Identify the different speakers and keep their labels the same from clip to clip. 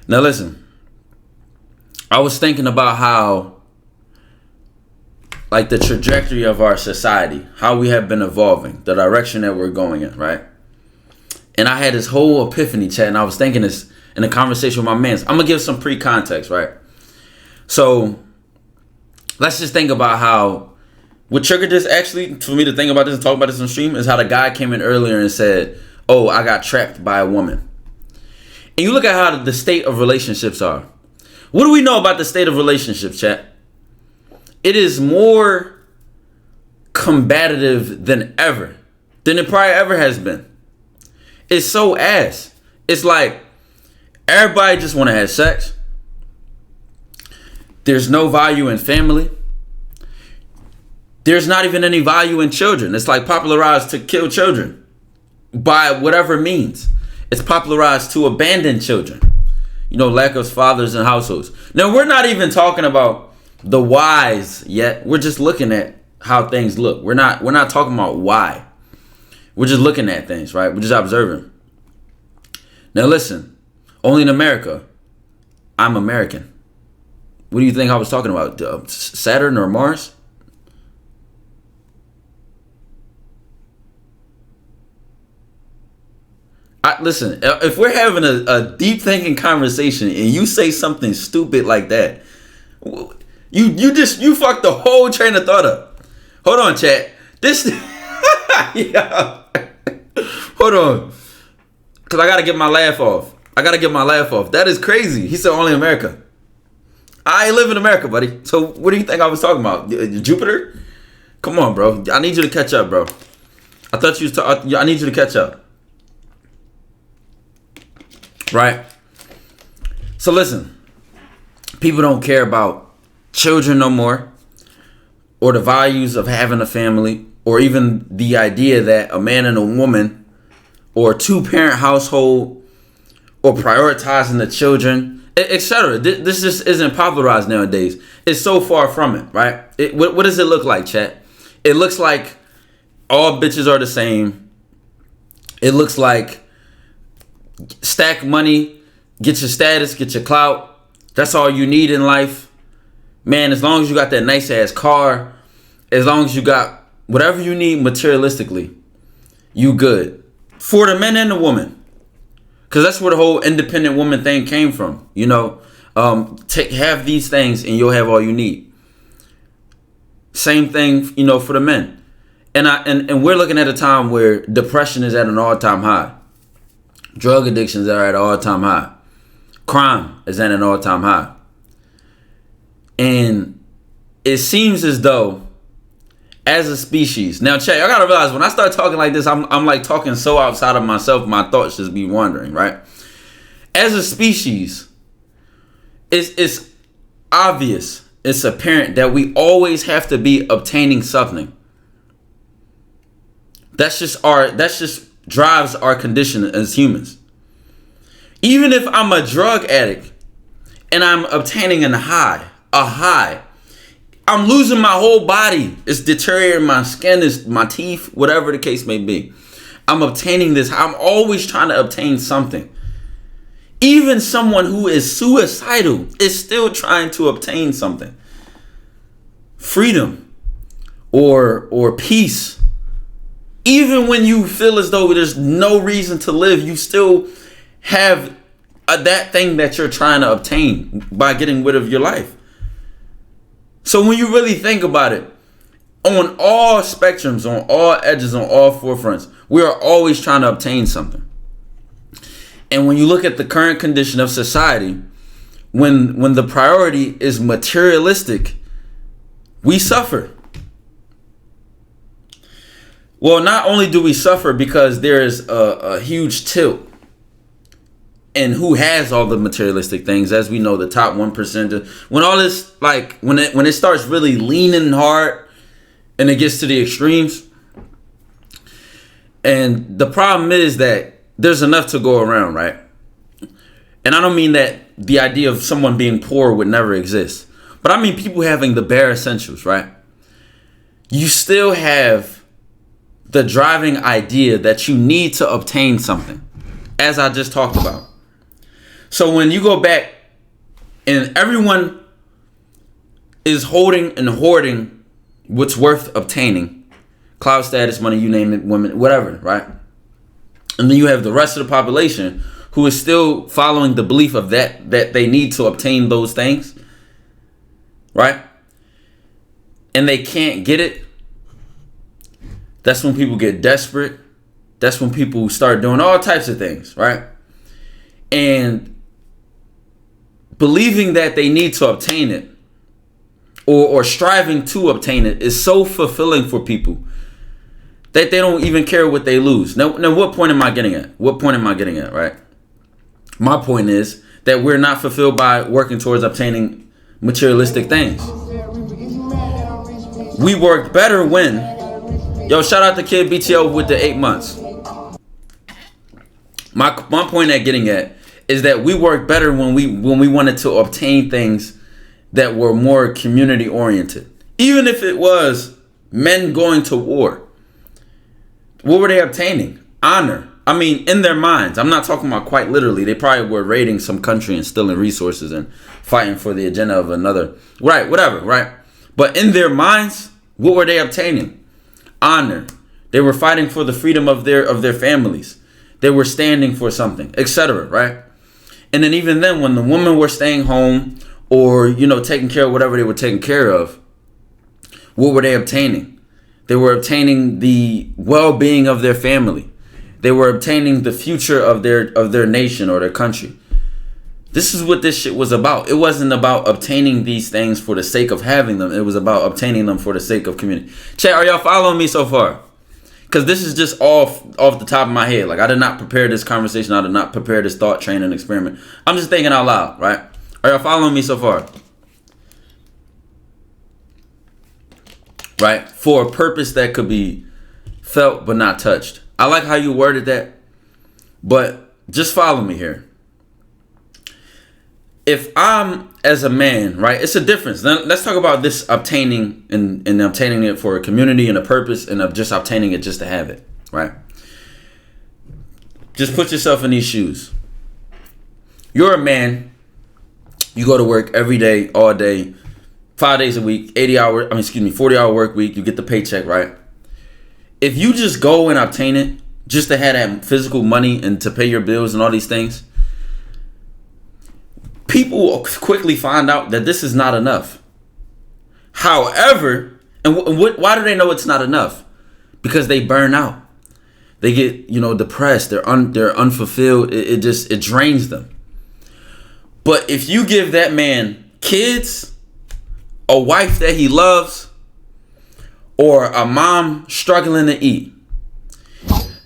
Speaker 1: Now listen, I was thinking about how, like, the trajectory of our society, how we have been evolving, the direction that we're going in, right? And I had this whole epiphany, chat, and I was thinking this in a conversation with my mans. I'm gonna give some pre-context, right? So let's just think about how what triggered this, actually, for me to think about this and talk about this on stream, is how the guy came in earlier and said, oh, I got trapped by a woman. And you look at how the state of relationships are. What do we know about the state of relationships, chat? It is more combative than ever, than it probably ever has been. It's so ass. It's like everybody just want to have sex. There's no value in family. There's not even any value in children. It's like popularized to kill children by whatever means. It's popularized to abandon children. You know, lack of fathers in households. Now, we're not even talking about the whys yet. We're just looking at how things look. We're not talking about why. We're just looking at things, right? We're just observing. Now, listen. Only in America, I'm American. What do you think I was talking about? Saturn or Mars? Listen, if we're having a deep thinking conversation and you say something stupid like that, you fucked the whole train of thought up. Hold on, chat. This yeah. Hold on. Cause I gotta get my laugh off. That is crazy. He said only America. I live in America, buddy. So what do you think I was talking about? Jupiter? Come on, bro. I need you to catch up, bro. I thought you was I need you to catch up. Right? So listen, people don't care about children no more, or the values of having a family, or even the idea that a man and a woman, or a two-parent household, or prioritizing the children, etc. This just isn't popularized nowadays. It's so far from it, right? What does it look like, chat? It looks like all bitches are the same. It looks like stack money, get your status, get your clout. That's all you need in life. Man, as long as you got that nice ass car, as long as you got whatever you need materialistically, you good. For the men and the woman. Because that's where the whole independent woman thing came from. You know, have these things and you'll have all you need. Same thing, you know, for the men. And we're looking at a time where depression is at an all-time high. Drug addictions are at an all-time high. Crime is at an all-time high. And it seems as though, as a species, now, Chay, I gotta realize when I start talking like this, I'm like talking so outside of myself, my thoughts just be wandering, right? As a species, it's obvious, it's apparent that we always have to be obtaining something. That's just drives our condition as humans. Even if I'm a drug addict and I'm obtaining a high, I'm losing my whole body. It's deteriorating my skin, it's my teeth, whatever the case may be. I'm obtaining this. I'm always trying to obtain something. Even someone who is suicidal is still trying to obtain something. Freedom or peace. Even when you feel as though there's no reason to live, you still have that thing that you're trying to obtain by getting rid of your life. So when you really think about it, on all spectrums, on all edges, on all forefronts, we are always trying to obtain something. And when you look at the current condition of society, when the priority is materialistic, we suffer. Well, not only do we suffer because there is a huge tilt in who has all the materialistic things, as we know, the top 1%. When all this, like, when it starts really leaning hard and it gets to the extremes, and the problem is that there's enough to go around, right? And I don't mean that the idea of someone being poor would never exist, but I mean people having the bare essentials, right? You still have the driving idea that you need to obtain something, as I just talked about. So when you go back and everyone is holding and hoarding what's worth obtaining, clout, status, money, you name it, women, whatever, right? And then you have the rest of the population who is still following the belief of that they need to obtain those things, right? And they can't get it. That's when people get desperate. That's when people start doing all types of things, right? And believing that they need to obtain it or striving to obtain it is so fulfilling for people that they don't even care what they lose. Now, what point am I getting at? What point am I getting at, right? My point is that we're not fulfilled by working towards obtaining materialistic things. We work better when, shout out to Kid BTO with the 8 months. My point at getting at is that we work better when we wanted to obtain things that were more community oriented. Even if it was men going to war. What were they obtaining? Honor. I mean, in their minds. I'm not talking about quite literally. They probably were raiding some country and stealing resources and fighting for the agenda of another. Right, whatever, right? But in their minds, what were they obtaining? Honor. They were fighting for the freedom of their families. They were standing for something, etc., right? And then even then, when the women were staying home or, taking care of whatever they were taking care of, what were they obtaining? They were obtaining the well-being of their family. They were obtaining the future of their nation or their country. This is what this shit was about. It wasn't about obtaining these things for the sake of having them. It was about obtaining them for the sake of community. Chat, are y'all following me so far? Because this is just off the top of my head. Like, I did not prepare this conversation. I did not prepare this thought, training, experiment. I'm just thinking out loud, right? Are y'all following me so far? Right? For a purpose that could be felt but not touched. I like how you worded that. But just follow me here. If I'm, as a man, right, it's a difference. Then let's talk about this obtaining and obtaining it for a community and a purpose and of just obtaining it just to have it, right? Just put yourself in these shoes. You're a man. You go to work every day, all day, 5 days a week, 40-hour work week. You get the paycheck, right? If you just go and obtain it just to have that physical money and to pay your bills and all these things, people will quickly find out that this is not enough. However, why do they know it's not enough? Because they burn out. They get, depressed. They're unfulfilled. It drains them. But if you give that man kids, a wife that he loves, or a mom struggling to eat,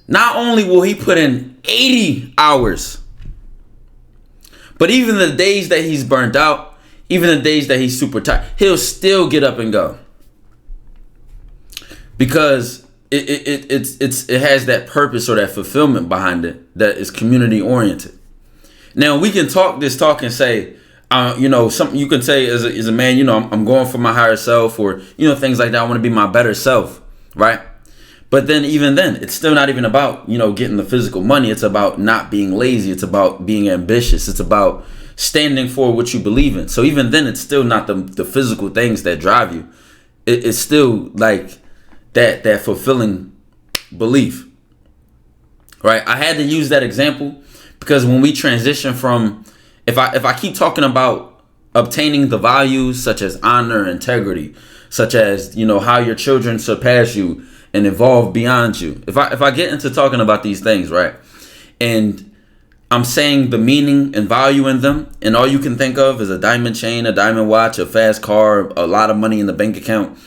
Speaker 1: not only will he put in 80 hours, but even the days that he's burnt out, even the days that he's super tired, he'll still get up and go. Because it has that purpose or that fulfillment behind it that is community oriented. Now we can talk this talk and say, something you can say as a man, I'm going for my higher self, or things like that. I want to be my better self, right? But then even then, it's still not even about, getting the physical money. It's about not being lazy. It's about being ambitious. It's about standing for what you believe in. So even then, it's still not the physical things that drive you. It's still like that fulfilling belief, right? I had to use that example because when we transition from, if I keep talking about obtaining the values such as honor, integrity, such as, how your children surpass you and evolve beyond you. If I get into talking about these things, right, and I'm saying the meaning and value in them, and all you can think of is a diamond chain, a diamond watch, a fast car, a lot of money in the bank account,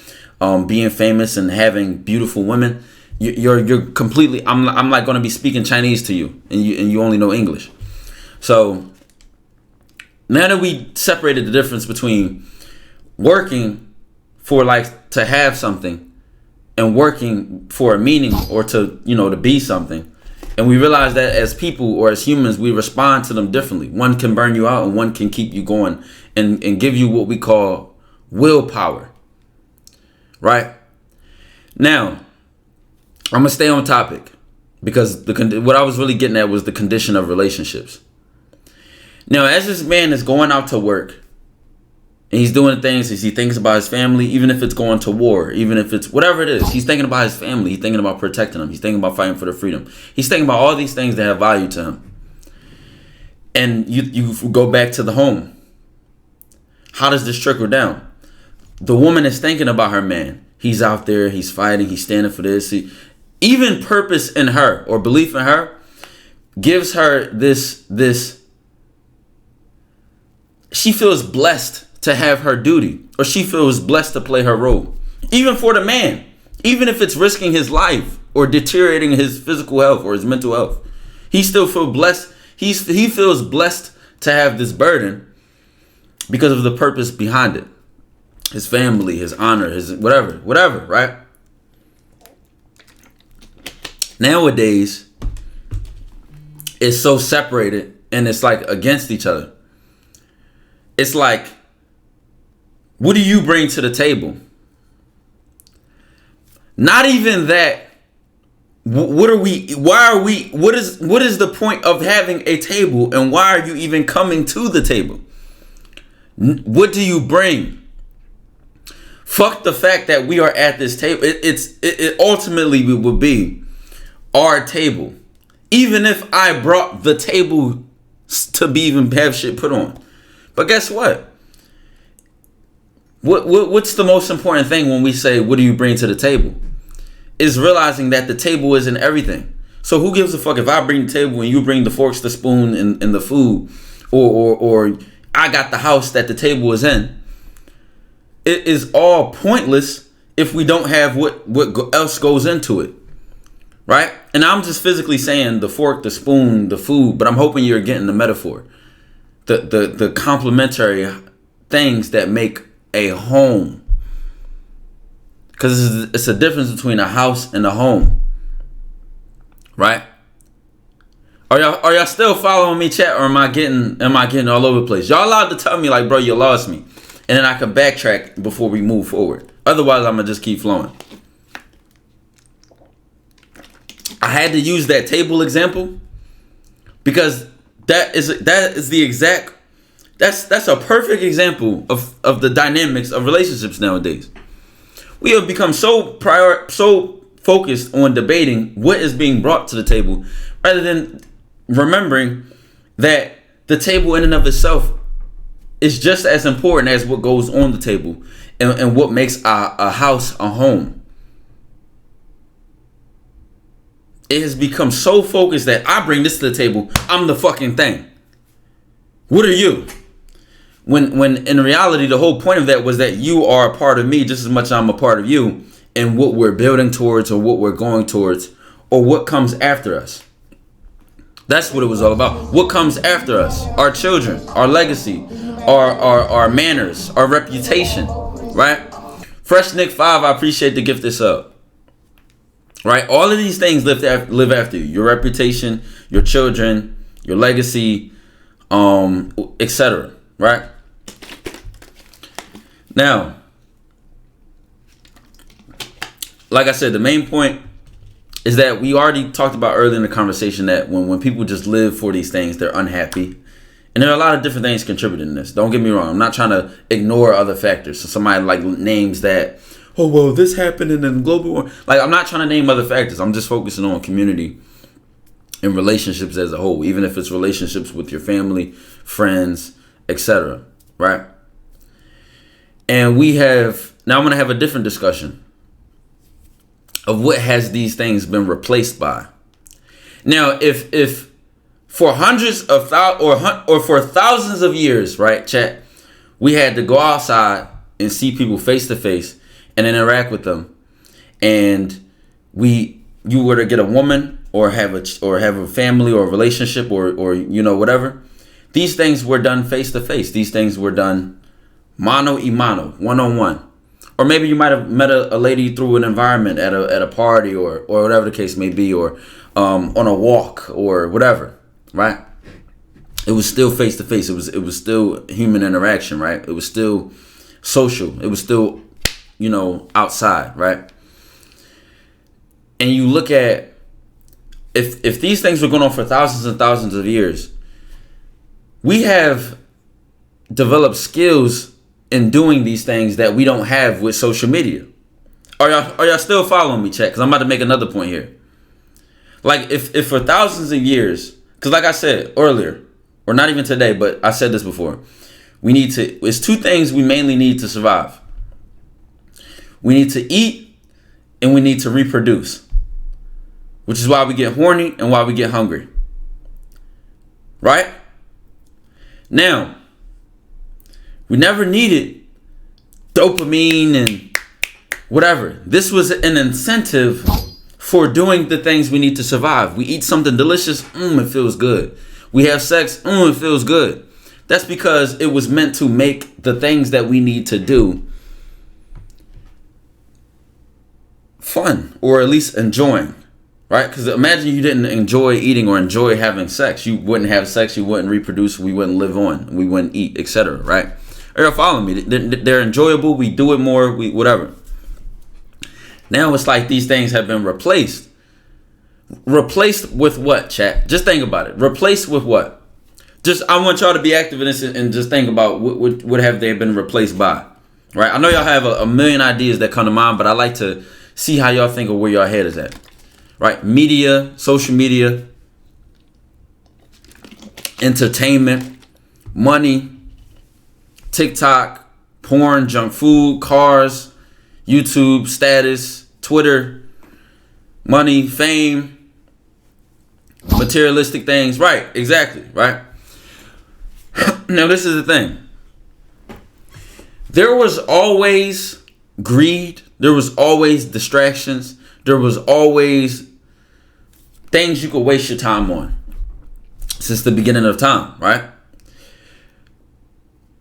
Speaker 1: being famous and having beautiful women, you're completely. I'm like going to be speaking Chinese to you, and you only know English. So now that we separated the difference between working for to have something and working for a meaning or to be something, and we realize that as people or as humans we respond to them differently. One can burn you out and one can keep you going and give you what we call willpower, right? Now I'm gonna stay on topic because what I was really getting at was the condition of relationships. Now, as this man is going out to work, and he's doing things as he thinks about his family, even if it's going to war, even if it's whatever it is, he's thinking about his family. He's thinking about protecting them. He's thinking about fighting for their freedom. He's thinking about all these things that have value to him. And you go back to the home. How does this trickle down? The woman is thinking about her man. He's out there. He's fighting. He's standing for this. Even purpose in her or belief in her gives her this. She feels blessed to have her duty, or she feels blessed to play her role. Even for the man, even if it's risking his life or deteriorating his physical health or his mental health, he still feels blessed. He feels blessed to have this burden because of the purpose behind it. His family, his honor, his whatever, right? Nowadays, it's so separated and it's like against each other. It's like, what do you bring to the table? Not even that. What are we? Why are we? What is the point of having a table, and why are you even coming to the table? What do you bring? Fuck the fact that we are at this table. It ultimately will be our table, even if I brought the table to be even have shit put on. But guess what? What's the most important thing when we say, what do you bring to the table? Is realizing that the table isn't everything. So who gives a fuck if I bring the table and you bring the forks, the spoon, and the food, or I got the house that the table is in? It is all pointless if we don't have what else goes into it, right? And I'm just physically saying the fork, the spoon, the food, but I'm hoping you're getting the metaphor. The complementary things that make a home. Because it's a difference between a house and a home. Right? Are y'all still following me, chat, or am I getting all over the place? Y'all allowed to tell me like, bro, you lost me. And then I can backtrack before we move forward. Otherwise, I'm gonna just keep flowing. I had to use that table example because that's a perfect example of the dynamics of relationships nowadays. We have become so focused on debating what is being brought to the table rather than remembering that the table in and of itself is just as important as what goes on the table and what makes a house a home. It has become so focused that I bring this to the table, I'm the fucking thing. What are you? When in reality, the whole point of that was that you are a part of me just as much as I'm a part of you, and what we're building towards or what we're going towards or what comes after us. That's what it was all about. What comes after us? Our children, our legacy, our manners, our reputation, right? Fresh Nick 5, I appreciate the gift this up. Right? All of these things live after you. Your reputation, your children, your legacy, etc. Right? Now, like I said, the main point is that we already talked about earlier in the conversation that when people just live for these things, they're unhappy. And there are a lot of different things contributing to this. Don't get me wrong. I'm not trying to ignore other factors. So somebody like names that, oh, well, this happened in the global war. Like, I'm not trying to name other factors. I'm just focusing on community and relationships as a whole, even if it's relationships with your family, friends, etc. Right? And now I'm going to have a different discussion of what has these things been replaced by. Now, if for hundreds of or for thousands of years, right, chat, we had to go outside and see people face to face and interact with them, and you were to get a woman or have a family or a relationship or you know whatever, these things were done face to face. These things were done mano y mano, one-on-one. Or maybe you might have met a lady through an environment at a party or whatever the case may be, or on a walk or whatever, right? It was still face to face. It was still human interaction, right? It was still social. It was still, outside, right? And you look at if these things were going on for thousands and thousands of years, we have developed skills in doing these things that we don't have with social media. Are y'all still following me, chat? Because I'm about to make another point here. Like, if for thousands of years, because like I said earlier, or not even today, but I said this before, it's two things we mainly need to survive. We need to eat and we need to reproduce, which is why we get horny and why we get hungry. Right? Now, we never needed dopamine and whatever. This was an incentive for doing the things we need to survive. We eat something delicious, it feels good. We have sex, it feels good. That's because it was meant to make the things that we need to do fun, or at least enjoying, right? Because imagine you didn't enjoy eating or enjoy having sex. You wouldn't have sex, you wouldn't reproduce, we wouldn't live on, we wouldn't eat, etc., right? Are you following me? They're enjoyable, we do it more, whatever. Now it's like these things have been replaced. Replaced with what, chat? Just think about it. Replaced with what? I want y'all to be active in this and just think about what have they been replaced by, right? I know y'all have a million ideas that come to mind, but I like to see how y'all think of where y'all head is at, right? Media, social media, entertainment, money, TikTok, porn, junk food, cars, YouTube, status, Twitter, money, fame, materialistic things. Right, exactly, right? Now, this is the thing. There was always greed. There was always distractions. There was always things you could waste your time on since the beginning of time, right?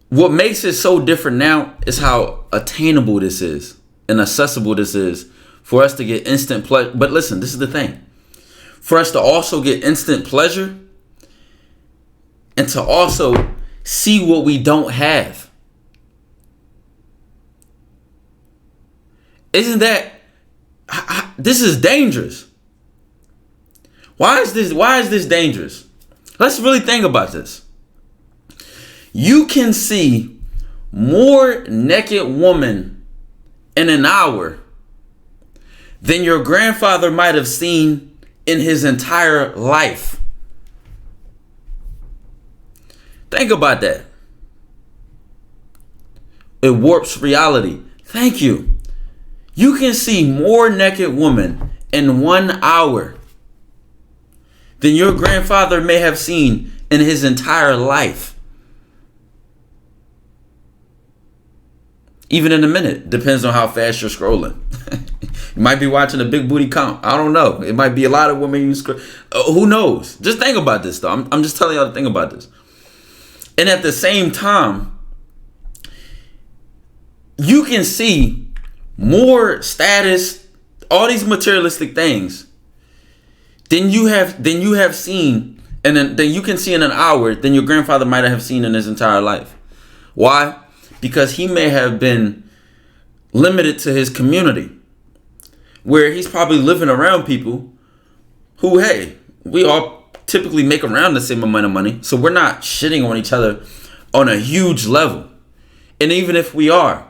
Speaker 1: What makes it so different now is how attainable this is and accessible this is for us to get instant pleasure. But listen, this is the thing. For us to also get instant pleasure and to also see what we don't have. Isn't that, this is dangerous. Why is this dangerous? Let's really think about this. You can see more naked women in an hour than your grandfather might have seen in his entire life. Think about that. It warps reality. Thank you. You can see more naked women in 1 hour than your grandfather may have seen in his entire life. Even in a minute. Depends on how fast you're scrolling. You might be watching a big booty count. I don't know. It might be a lot of women you scroll. Who knows? Just think about this, though. I'm just telling y'all to think about this. And at the same time, you can see more status, all these materialistic things, than you have seen, and then you can see in an hour than your grandfather might have seen in his entire life. Why? Because he may have been limited to his community, where he's probably living around people who, hey, we all typically make around the same amount of money, so we're not shitting on each other on a huge level. And even if we are,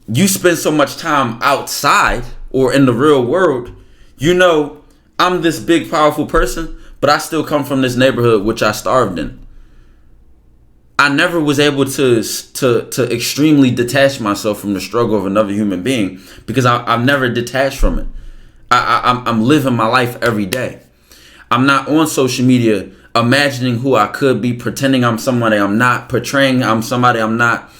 Speaker 1: you spend so much time outside or in the real world, you know, I'm this big powerful person, but I still come from this neighborhood which I starved in. I never was able to extremely detach myself from the struggle of another human being because I've never detached from it. I'm living my life every day. I'm not on social media imagining who I could be, pretending I'm somebody I'm not, portraying I'm somebody I'm not,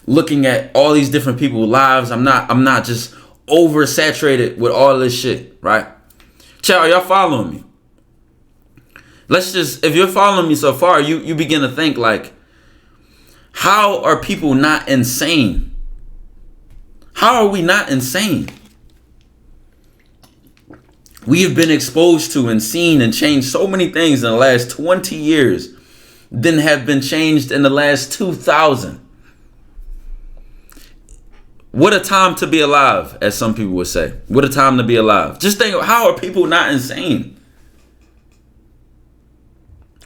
Speaker 1: looking at all these different people's lives. I'm not just oversaturated with all this shit, right? Chat, are y'all following me? If you're following me so far, you begin to think like, how are people not insane? How are we not insane? We have been exposed to and seen and changed so many things in the last 20 years than have been changed in the last 2,000. What a time to be alive, as some people would say. What a time to be alive. Just think, how are people not insane?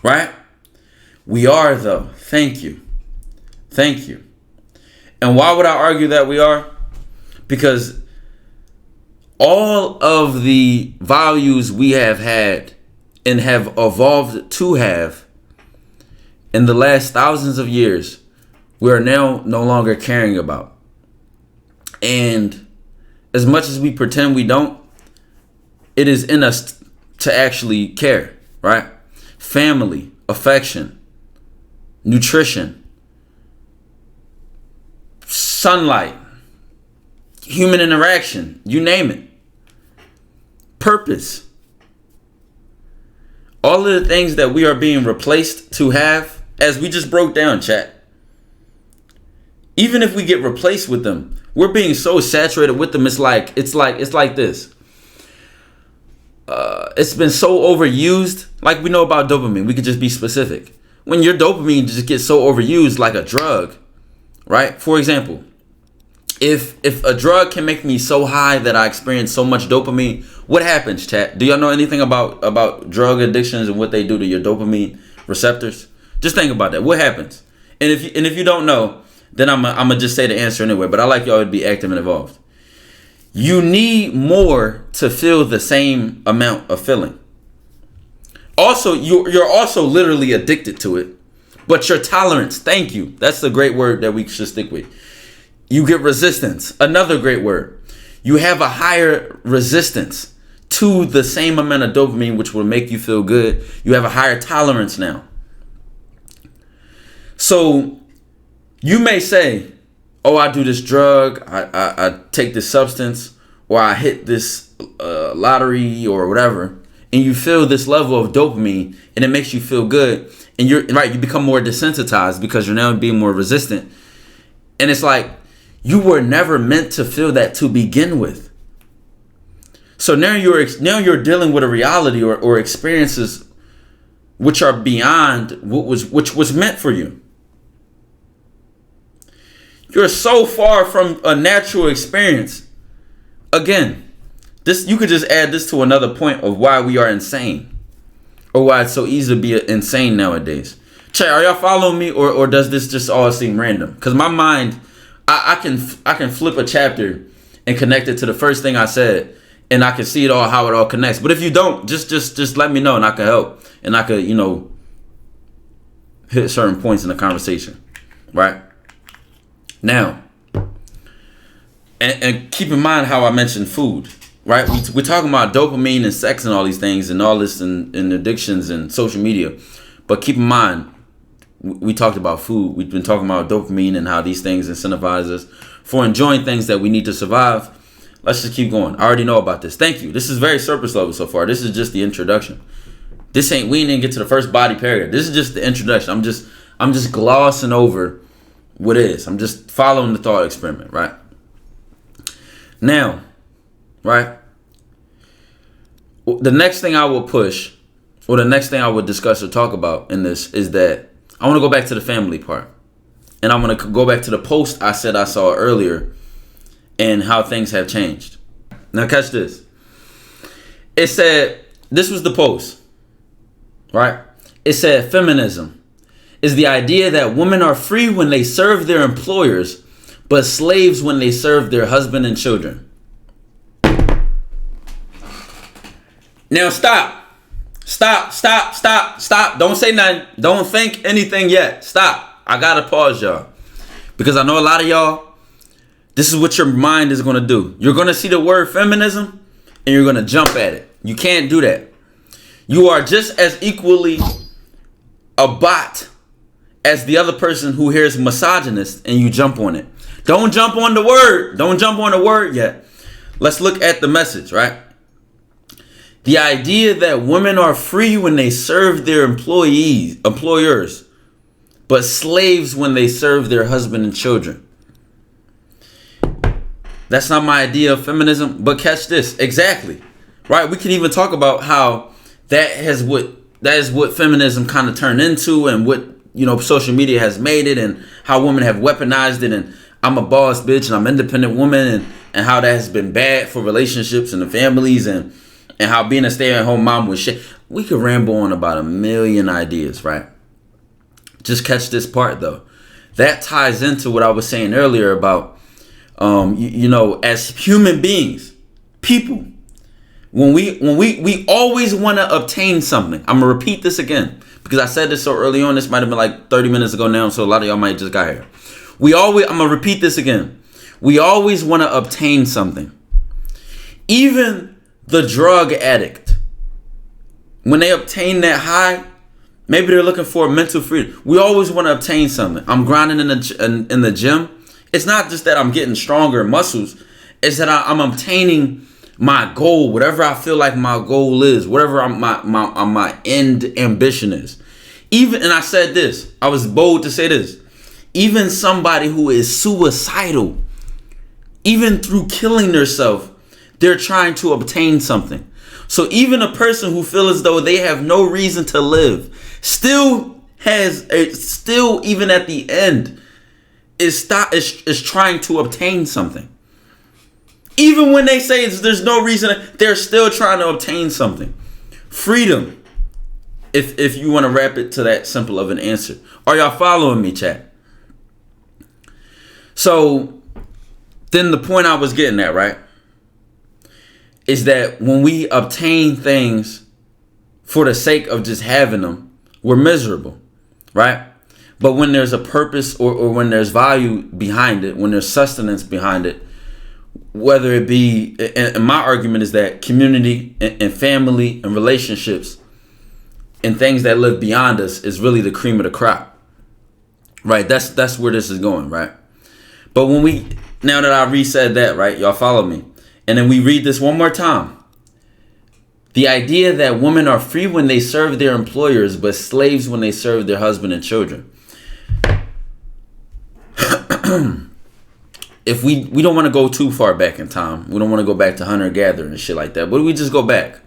Speaker 1: Right? We are, though. Thank you. Thank you. And why would I argue that we are? Because all of the values we have had and have evolved to have in the last thousands of years, we are now no longer caring about. And as much as we pretend we don't, it is in us to actually care, right? Family, affection, nutrition, sunlight, human interaction, you name it. Purpose. All of the things that we are being replaced to have, as we just broke down, chat. Even if we get replaced with them, we're being so saturated with them. It's like this. It's been so overused. Like we know about dopamine. We could just be specific. When your dopamine just gets so overused like a drug, right? For example, if a drug can make me so high that I experience so much dopamine, what happens, chat? Do y'all know anything about drug addictions and what they do to your dopamine receptors? Just think about that. What happens? And if you don't know, then I'm gonna just say the answer anyway. But I like y'all to be active and involved. You need more to feel the same amount of feeling. Also, you're also literally addicted to it, but your tolerance. Thank you. That's the great word that we should stick with. You get resistance. Another great word. You have a higher resistance to the same amount of dopamine, which will make you feel good. You have a higher tolerance now. So you may say, oh, I do this drug, I take this substance, or I hit this lottery or whatever, and you feel this level of dopamine, and it makes you feel good. And you're right, you become more desensitized because you're now being more resistant. And it's like, you were never meant to feel that to begin with. So now you're dealing with a reality or experiences which are beyond which was meant for you. You're so far from a natural experience. Again, this you could just add this to another point of why we are insane, or why it's so easy to be insane nowadays. Chay, are y'all following me, or does this just all seem random? Because my mind, I can flip a chapter and connect it to the first thing I said, and I can see it all, how it all connects. But if you don't, just let me know, and I can help, and I could hit certain points in the conversation, right? Now, and keep in mind how I mentioned food, right? We're talking about dopamine and sex and all these things and all this and addictions and social media. But keep in mind, we talked about food. We've been talking about dopamine and how these things incentivize us for enjoying things that we need to survive. Let's just keep going. I already know about this. Thank you. This is very surface level so far. This is just the introduction. We didn't get to the first body paragraph. This is just the introduction. I'm just glossing over what is. I'm just following the thought experiment, right? Now, right? The next thing I will push, or the next thing I would discuss or talk about in this is that I want to go back to the family part. And I'm going to go back to the post I said I saw earlier and how things have changed. Now catch this. It said, this was the post, right? It said, feminism is the idea that women are free when they serve their employers, but slaves when they serve their husband and children. Now stop. Stop. Don't say nothing. Don't think anything yet. Stop. I gotta pause y'all. Because I know a lot of y'all, this is what your mind is gonna do. You're gonna see the word feminism and you're gonna jump at it. You can't do that. You are just as equally a bot as the other person who hears misogynist and you jump on it. Don't jump on the word. Don't jump on the word yet. Let's look at the message, right? The idea that women are free when they serve their employers, but slaves when they serve their husband and children. That's not my idea of feminism, but catch this. Exactly. Right? We can even talk about how that is what feminism kind of turned into, and what, social media has made it, and how women have weaponized it, and I'm a boss bitch and I'm an independent woman, and how that has been bad for relationships and the families, and how being a stay-at-home mom was shit. We could ramble on about a million ideas, right? Just catch this part though. That ties into what I was saying earlier about, as human beings, people, when we always want to obtain something. I'm gonna repeat this again because I said this so early on. This might have been like 30 minutes ago now, so a lot of y'all might just got here. I'm gonna repeat this again. We always want to obtain something. Even the drug addict, when they obtain that high, maybe they're looking for mental freedom. We always want to obtain something. I'm grinding in the gym. It's not just that I'm getting stronger muscles. It's that I'm obtaining my goal, whatever I feel like my goal is, whatever my end ambition is. And I said this. I was bold to say this. Even somebody who is suicidal, even through killing themselves, they're trying to obtain something. So even a person who feels as though they have no reason to live still even at the end is trying to obtain something. Even when they say there's no reason, they're still trying to obtain something. Freedom. If you want to wrap it to that simple of an answer. Are y'all following me, chat? So then the point I was getting at, right, is that when we obtain things for the sake of just having them, we're miserable, right? But when there's a purpose or when there's value behind it, when there's sustenance behind it, whether it be, and my argument is that community and family and relationships and things that live beyond us is really the cream of the crop, right? That's where this is going, right? But now that I resaid that, right, y'all follow me, and then we read this one more time. The idea that women are free when they serve their employers, but slaves when they serve their husband and children. If we don't want to go too far back in time, we don't want to go back to hunter-gatherer and shit like that, but we just go back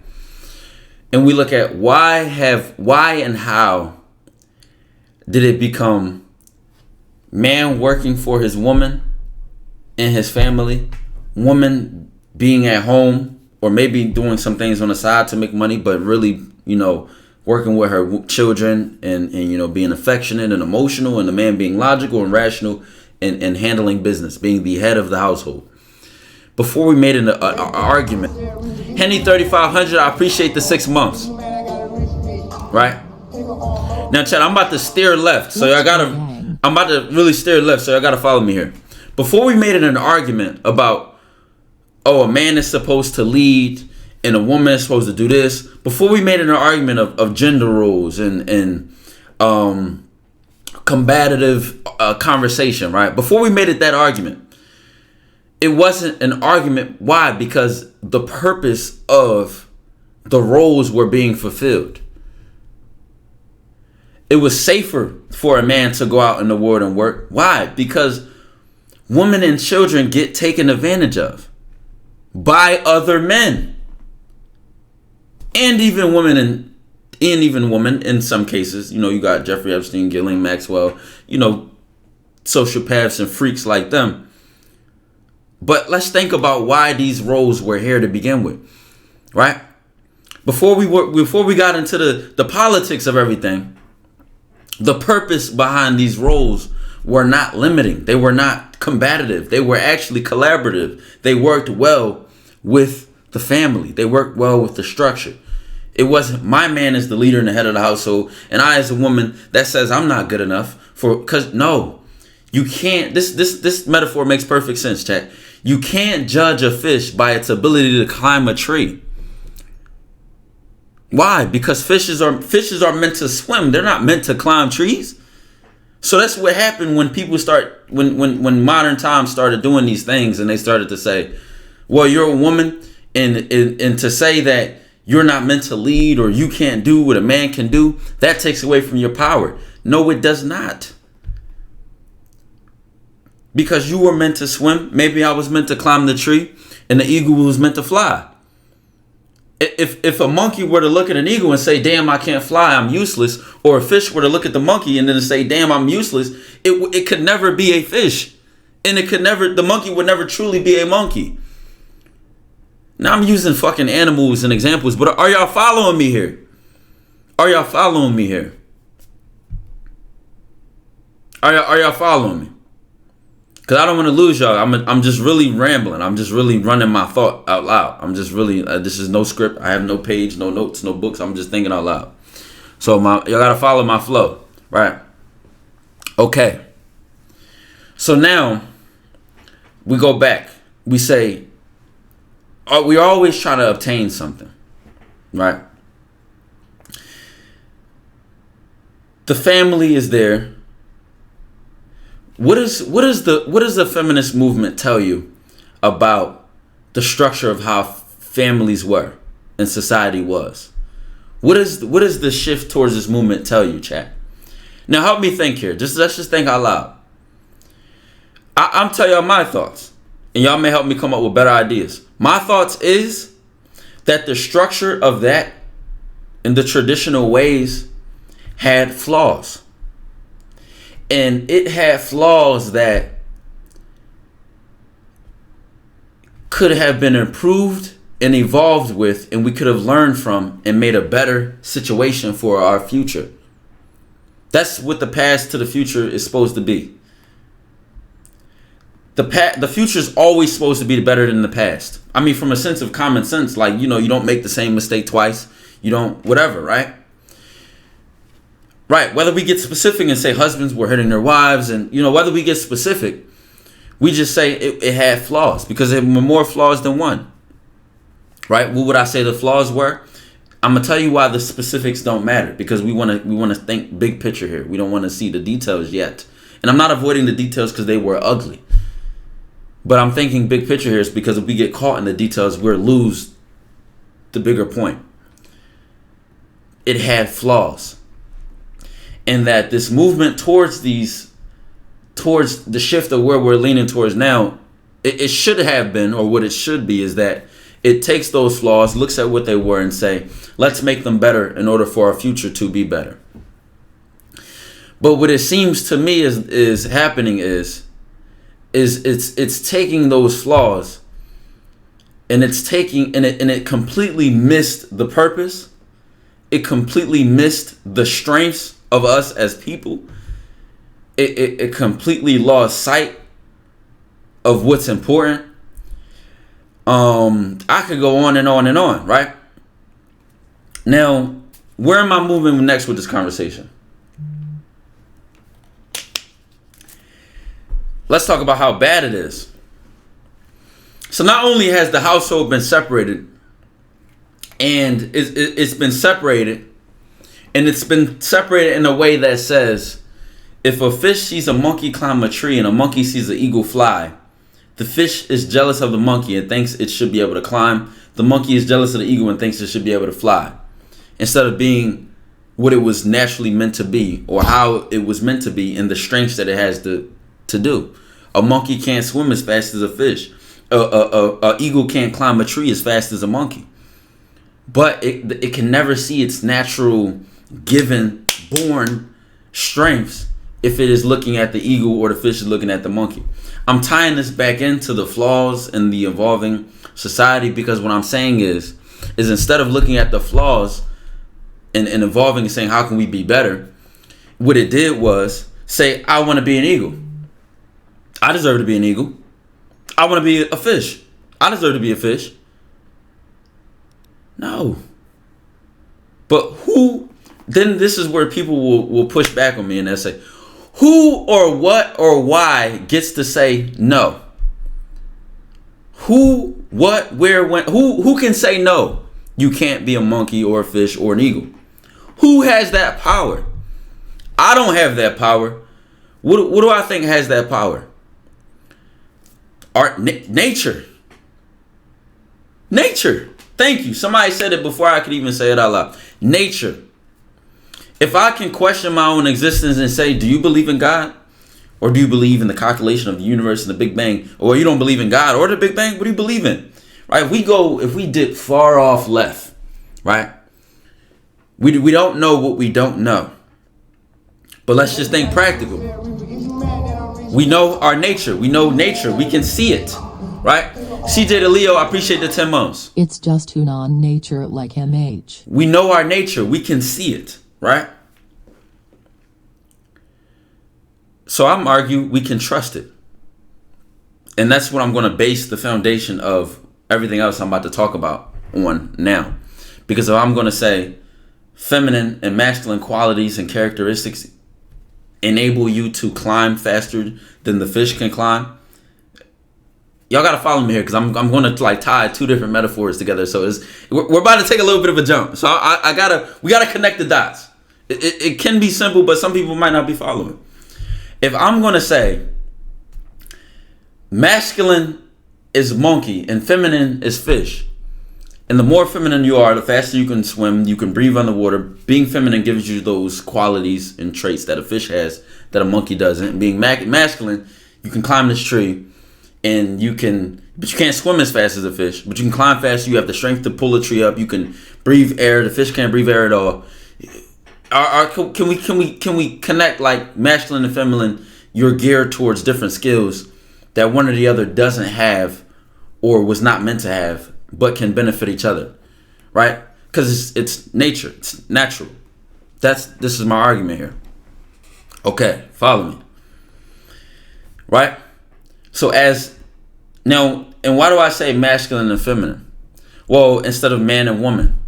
Speaker 1: and we look at why and how did it become man working for his woman and his family, woman being at home or maybe doing some things on the side to make money, but really, working with her children and being affectionate and emotional, and the man being logical and rational and handling business, being the head of the household. Before we made an argument, Henny 3500, I appreciate the 6 months. Right? Now, Chad, I'm about to steer left, so I'm about to really steer left, so y'all gotta follow me here. Before we made it an argument about, a man is supposed to lead and a woman is supposed to do this, before we made it an argument of gender roles and combative conversation, right? Before we made it that argument, it wasn't an argument. Why? Because the purpose of the roles were being fulfilled. It was safer for a man to go out in the world and work. Why? Because women and children get taken advantage of by other men. And even women in some cases. You got Jeffrey Epstein, Ghislaine Maxwell, sociopaths and freaks like them. But let's think about why these roles were here to begin with, right? Before we got into the politics of everything, the purpose behind these roles were not limiting. They were not combative. They were actually collaborative. They worked well with the family. They worked well with the structure. It wasn't my man is the leader and the head of the household, and I as a woman that says I'm not good enough because no, you can't. This metaphor makes perfect sense, chat. You can't judge a fish by its ability to climb a tree. Why? Because fishes are meant to swim. They're not meant to climb trees. So that's what happened when people when modern times started doing these things, and they started to say, well, you're a woman, and to say that you're not meant to lead or you can't do what a man can do, that takes away from your power. No, it does not. Because you were meant to swim. Maybe I was meant to climb the tree and the eagle was meant to fly. If a monkey were to look at an eagle and say, damn, I can't fly, I'm useless, or a fish were to look at the monkey and then say, damn, I'm useless, it could never be a fish. And the monkey would never truly be a monkey. Now I'm using fucking animals and examples, but are y'all following me here? Are y'all following me here? Are y'all following me? Because I don't want to lose y'all. I'm just really rambling. I'm just really running my thought out loud. I'm just really, this is no script. I have no page, no notes, no books. I'm just thinking out loud. So y'all got to follow my flow, right? Okay. So now we go back. We say, we're always trying to obtain something, right? The family is there. What does the feminist movement tell you about the structure of how families were and society was? What does the shift towards this movement tell you, chat? Now help me think here. Let's just think out loud. I'm telling y'all my thoughts, and y'all may help me come up with better ideas. My thoughts is that the structure of that in the traditional ways had flaws. And it had flaws that could have been improved and evolved with, and we could have learned from and made a better situation for our future. That's what the past to the future is supposed to be. The future is always supposed to be better than the past. I mean, from a sense of common sense, like, you don't make the same mistake twice. You don't, whatever, right? Right, whether we get specific and say husbands were hurting their wives, and whether we get specific, we just say it had flaws because there were more flaws than one. Right? What would I say the flaws were? I'm gonna tell you why the specifics don't matter, because we want to think big picture here. We don't want to see the details yet, and I'm not avoiding the details because they were ugly, but I'm thinking big picture here is because if we get caught in the details, we'll lose the bigger point. It had flaws. And that this movement towards the shift of where we're leaning towards now, it should have been, or what it should be, is that it takes those flaws, looks at what they were, and say, let's make them better in order for our future to be better. But what it seems to me is happening is it's taking those flaws, and it completely missed the purpose. It completely missed the strengths of us as people. It completely lost sight of what's important. I could go on and on and on, right? Now, where am I moving next with this conversation? Let's talk about how bad it is. So not only has the household been separated, and it's been separated, and it's been separated in a way that says, if a fish sees a monkey climb a tree and a monkey sees an eagle fly, the fish is jealous of the monkey and thinks it should be able to climb. The monkey is jealous of the eagle and thinks it should be able to fly. Instead of being what it was naturally meant to be, or how it was meant to be, and the strengths that it has to do. A monkey can't swim as fast as a fish. A eagle can't climb a tree as fast as a monkey. But it can never see its natural given born strengths if it is looking at the eagle or the fish is looking at the monkey. I'm tying this back into the flaws in the evolving society, because what I'm saying is instead of looking at the flaws and evolving and saying how can we be better, what it did was say, I want to be an eagle. I deserve to be an eagle. I want to be a fish. I deserve to be a fish. No. But who, then this is where people will push back on me and they'll say, who or what or why gets to say no? Who, what, where, when, who can say no? You can't be a monkey or a fish or an eagle. Who has that power? I don't have that power. What do I think has that power? Nature. Nature. Thank you. Somebody said it before I could even say it out loud. Nature. If I can question my own existence and say, do you believe in God? Or do you believe in the calculation of the universe and the Big Bang? Or you don't believe in God or the Big Bang? What do you believe in? Right? If we dip far off left, right? We don't know what we don't know. But let's just think practical. We know our nature. We know nature. We can see it. Right? CJ to Leo, I appreciate the 10 months.
Speaker 2: It's just tune on nature like MH.
Speaker 1: We know our nature. We can see it. Right? So I'm arguing we can trust it. And that's what I'm going to base the foundation of everything else I'm about to talk about on now. Because if I'm going to say feminine and masculine qualities and characteristics enable you to climb faster than the fish can climb, y'all got to follow me here, because I'm going to like tie two different metaphors together. So we're about to take a little bit of a jump. So we got to connect the dots. It can be simple, but some people might not be following. If I'm going to say masculine is monkey and feminine is fish, and the more feminine you are, the faster you can swim, you can breathe underwater. Being feminine gives you those qualities and traits that a fish has that a monkey doesn't. And being masculine, you can climb this tree, and but you can't swim as fast as a fish, but you can climb faster. You have the strength to pull a tree up. You can breathe air. The fish can't breathe air at all. Can we connect like masculine and feminine? You're geared towards different skills that one or the other doesn't have or was not meant to have, but can benefit each other, right? Because it's nature, it's natural. This is my argument here. Okay, follow me, right? So and why do I say masculine and feminine? Well, instead of man and woman.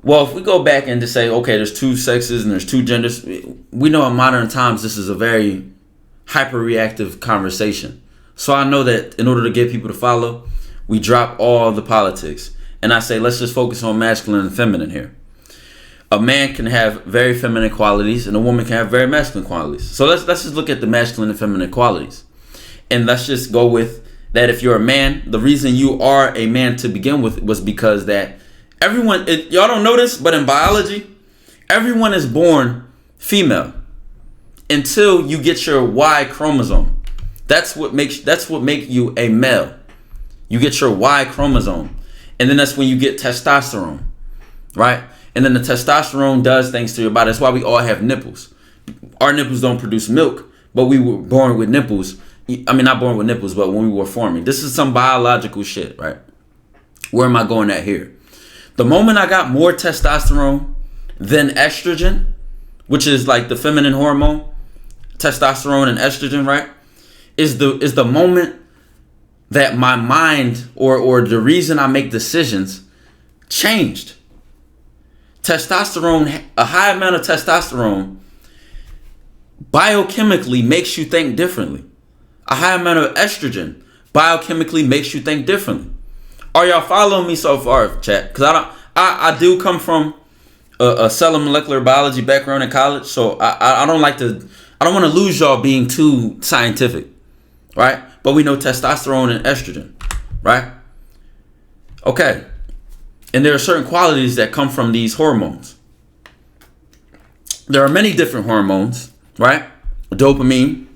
Speaker 1: Well, if we go back and just say, okay, there's two sexes and there's two genders, we know in modern times this is a very hyper-reactive conversation. So I know that in order to get people to follow, we drop all the politics. And I say, let's just focus on masculine and feminine here. A man can have very feminine qualities and a woman can have very masculine qualities. So let's just look at the masculine and feminine qualities. And let's just go with that. If you're a man, the reason you are a man to begin with was because that y'all don't know this, but in biology, everyone is born female until you get your Y chromosome. That's what makes you a male. You get your Y chromosome, and then that's when you get testosterone, right? And then the testosterone does things to your body. That's why we all have nipples. Our nipples don't produce milk, but we were born with nipples. I mean, not born with nipples, but when we were forming. This is some biological shit, right? Where am I going at here? The moment I got more testosterone than estrogen, which is like the feminine hormone, testosterone and estrogen, right? Is the moment that my mind or the reason I make decisions changed. Testosterone, a high amount of testosterone biochemically makes you think differently. A high amount of estrogen biochemically makes you think differently. Are y'all following me so far, chat? Because I do come from a cellular molecular biology background in college, so I don't want to lose y'all being too scientific, right? But we know testosterone and estrogen, right? Okay. And there are certain qualities that come from these hormones. There are many different hormones, right? Dopamine,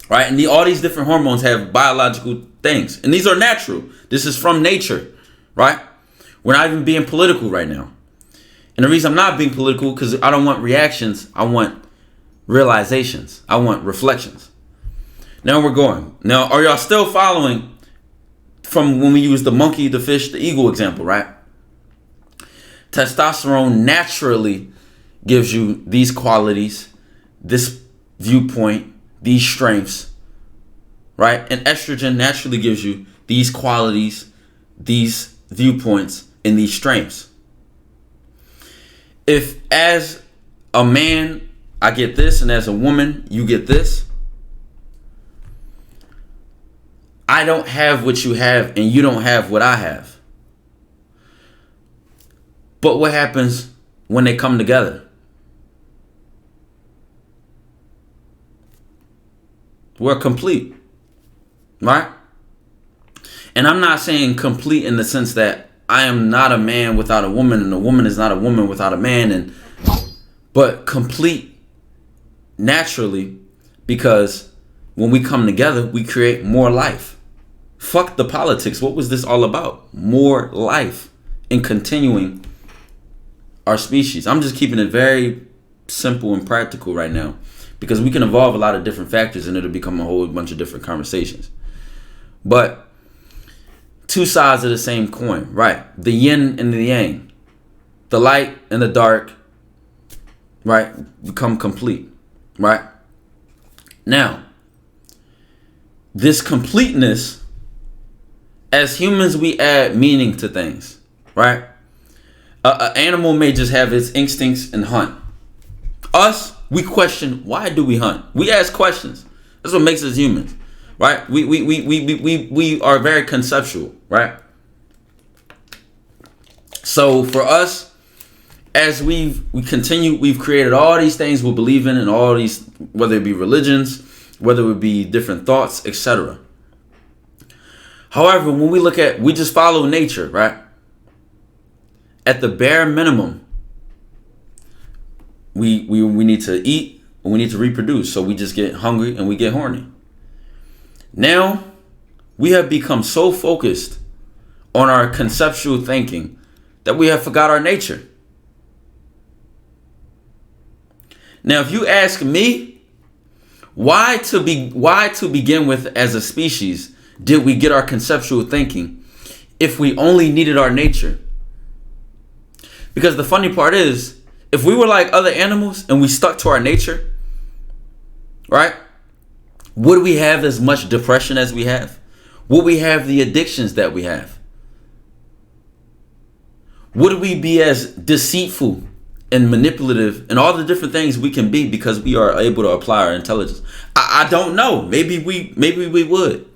Speaker 1: right? And all these different hormones have biological things. And these are natural. This is from nature, right? We're not even being political right now. And the reason I'm not being political, because I don't want reactions. I want realizations. I want reflections. Now we're going. Now, are y'all still following from when we use the monkey, the fish, the eagle example, right? Testosterone naturally gives you these qualities, this viewpoint, these strengths, right? And estrogen naturally gives you these qualities, these viewpoints, and these strengths. If as a man, I get this, and as a woman, you get this, I don't have what you have, and you don't have what I have. But what happens when they come together? We're complete, right? And I'm not saying complete in the sense that I am not a man without a woman, and a woman is not a woman without a man, but complete naturally, because when we come together, we create more life. Fuck the politics. What was this all about? More life and continuing our species. I'm just keeping it very simple and practical right now, because we can evolve a lot of different factors and it'll become a whole bunch of different conversations. But two sides of the same coin, right? The yin and the yang, the light and the dark, right? Become complete, right? Now, this completeness, as humans, we add meaning to things, right? An animal may just have its instincts and hunt. Us, we question, why do we hunt? We ask questions. That's what makes us humans, right? We are very conceptual, right? So for us, as we've created all these things we believe in, and all these, whether it be religions, whether it be different thoughts, etc. However, when we just follow nature, right? At the bare minimum, we need to eat and we need to reproduce. So we just get hungry and we get horny. Now, we have become so focused on our conceptual thinking that we have forgot our nature. Now, if you ask me, why to begin with as a species did we get our conceptual thinking if we only needed our nature? Because the funny part is, if we were like other animals and we stuck to our nature, right? Would we have as much depression as we have? Would we have the addictions that we have? Would we be as deceitful and manipulative and all the different things we can be because we are able to apply our intelligence? I don't know. Maybe we would.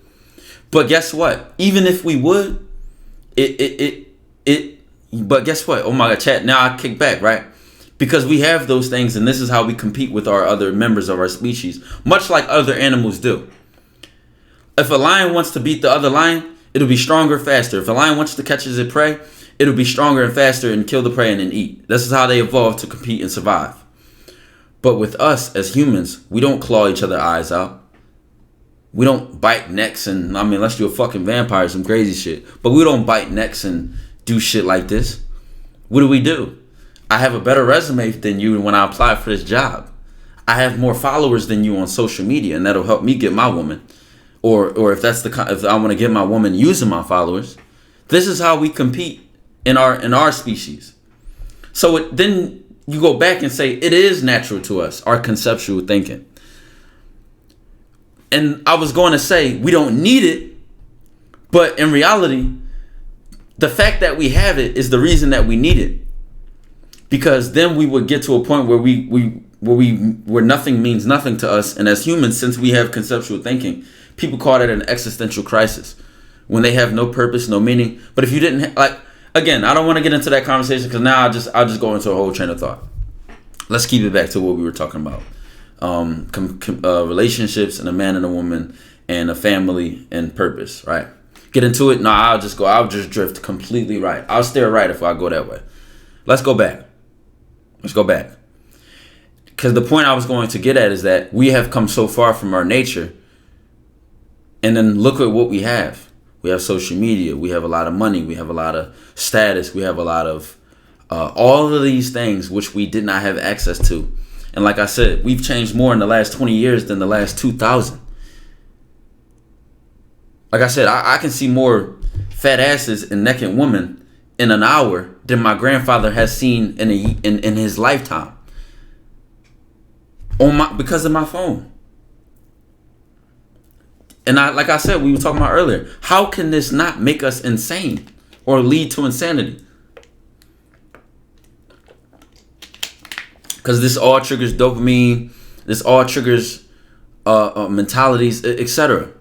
Speaker 1: But guess what? Even if we would, but guess what? Oh my God, chat. Now I kick back, right? Because we have those things, and this is how we compete with our other members of our species, much like other animals do. If a lion wants to beat the other lion, it'll be stronger, faster. If a lion wants to catch its prey, it'll be stronger and faster and kill the prey and then eat. This is how they evolved to compete and survive. But with us as humans, we don't claw each other's eyes out. We don't bite necks and, unless you're a fucking vampire, some crazy shit. But we don't bite necks and do shit like this. What do? I have a better resume than you when I apply for this job. I have more followers than you on social media, and that'll help me get my woman. Or if I want to get my woman using my followers. This is how we compete in our species. So then you go back and say it is natural to us, our conceptual thinking. And I was going to say we don't need it, but in reality, the fact that we have it is the reason that we need it. Because then we would get to a point where nothing means nothing to us. And as humans, since we have conceptual thinking, people call it an existential crisis when they have no purpose, no meaning. But if you didn't again, I don't want to get into that conversation because now I'll just go into a whole train of thought. Let's keep it back to what we were talking about. Relationships and a man and a woman and a family and purpose, right? Get into it? No, I'll just drift completely right. I'll steer right if I go that way. Let's go back. Because the point I was going to get at is that we have come so far from our nature. And then look at what we have. We have social media. We have a lot of money. We have a lot of status. We have a lot of all of these things which we did not have access to. And like I said, we've changed more in the last 20 years than the last 2,000. Like I said, I can see more fat asses and naked women in an hour than my grandfather has seen in his lifetime. Because of my phone. And like I said, we were talking about earlier, how can this not make us insane or lead to insanity? Because this all triggers dopamine, this all triggers mentalities, etc.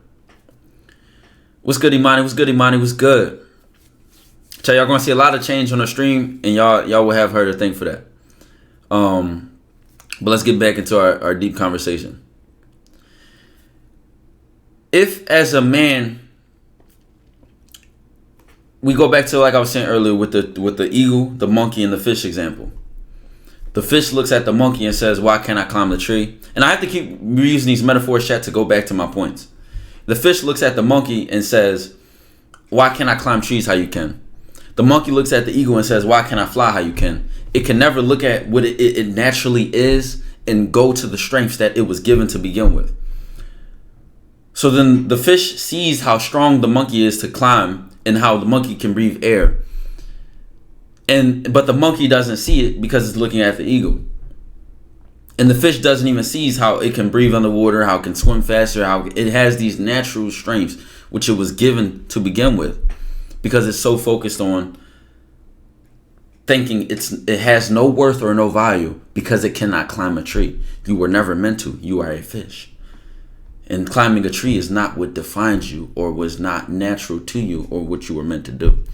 Speaker 1: What's good, Imani? What's good? So y'all gonna see a lot of change on the stream, and y'all will have her to thank for that. But let's get back into our deep conversation. If as a man, we go back to like I was saying earlier with the eagle, the monkey, and the fish example. The fish looks at the monkey and says, "Why can't I climb the tree?" And I have to keep reusing these metaphors, chat, to go back to my points. The fish looks at the monkey and says, "Why can't I climb trees how you can?" The monkey looks at the eagle and says, "Why can't I fly how you can?" It can never look at what it naturally is and go to the strengths that it was given to begin with. So then the fish sees how strong the monkey is to climb and how the monkey can breathe air. But the monkey doesn't see it because it's looking at the eagle. And the fish doesn't even see how it can breathe underwater, how it can swim faster, how it has these natural strengths, which it was given to begin with, because it's so focused on thinking it has no worth or no value because it cannot climb a tree. You were never meant to. You are a fish. And climbing a tree is not what defines you or was not natural to you or what you were meant to do.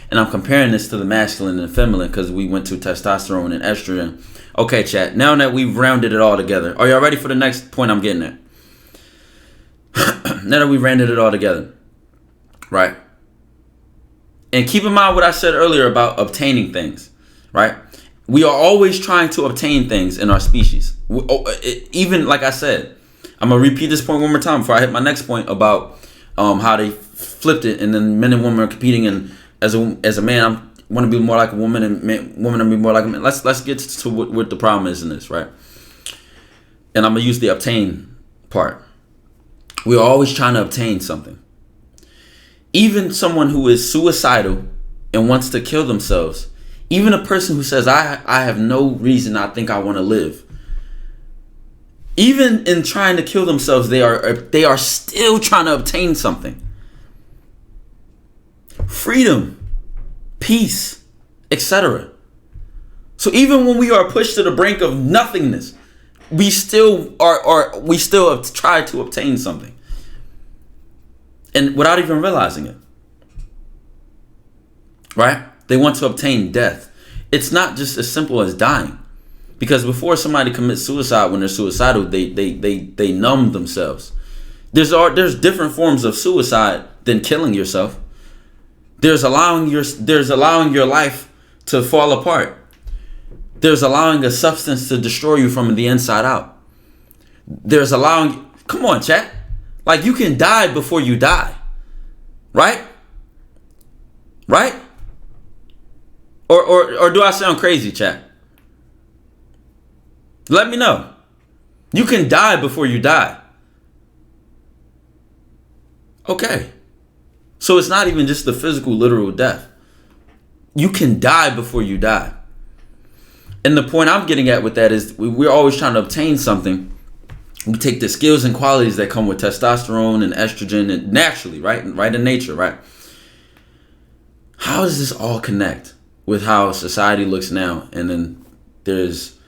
Speaker 1: And I'm comparing this to the masculine and the feminine because we went to testosterone and estrogen. Okay, chat. Now that we've rounded it all together, are y'all ready for the next point I'm getting at? Now that we've rounded it all together, right? And keep in mind what I said earlier about obtaining things, right? We are always trying to obtain things in our species. Even like I said, I'm going to repeat this point one more time before I hit my next point about how they flipped it, and then men and women are competing. And as a man, I want to be more like a woman, and women to be more like a man. Let's get to what the problem is in this, right? And I'm going to use the obtain part. We are always trying to obtain something. Even someone who is suicidal and wants to kill themselves, even a person who says, I have no reason I think I want to live, even in trying to kill themselves, they are still trying to obtain something. Freedom, peace, etc. So even when we are pushed to the brink of nothingness, we still have tried to obtain something. And without even realizing it. Right? They want to obtain death. It's not just as simple as dying. Because before somebody commits suicide, when they're suicidal, they numb themselves. There's different forms of suicide than killing yourself. There's allowing your life to fall apart. There's allowing a substance to destroy you from the inside out. There's allowing, come on, chat. Like, you can die before you die. Right? Right? Or do I sound crazy, chat? Let me know. You can die before you die. Okay. So it's not even just the physical, literal death. You can die before you die. And the point I'm getting at with that is we're always trying to obtain something. We take the skills and qualities that come with testosterone and estrogen and naturally, right in nature, right? How does this all connect with how society looks now? And then there's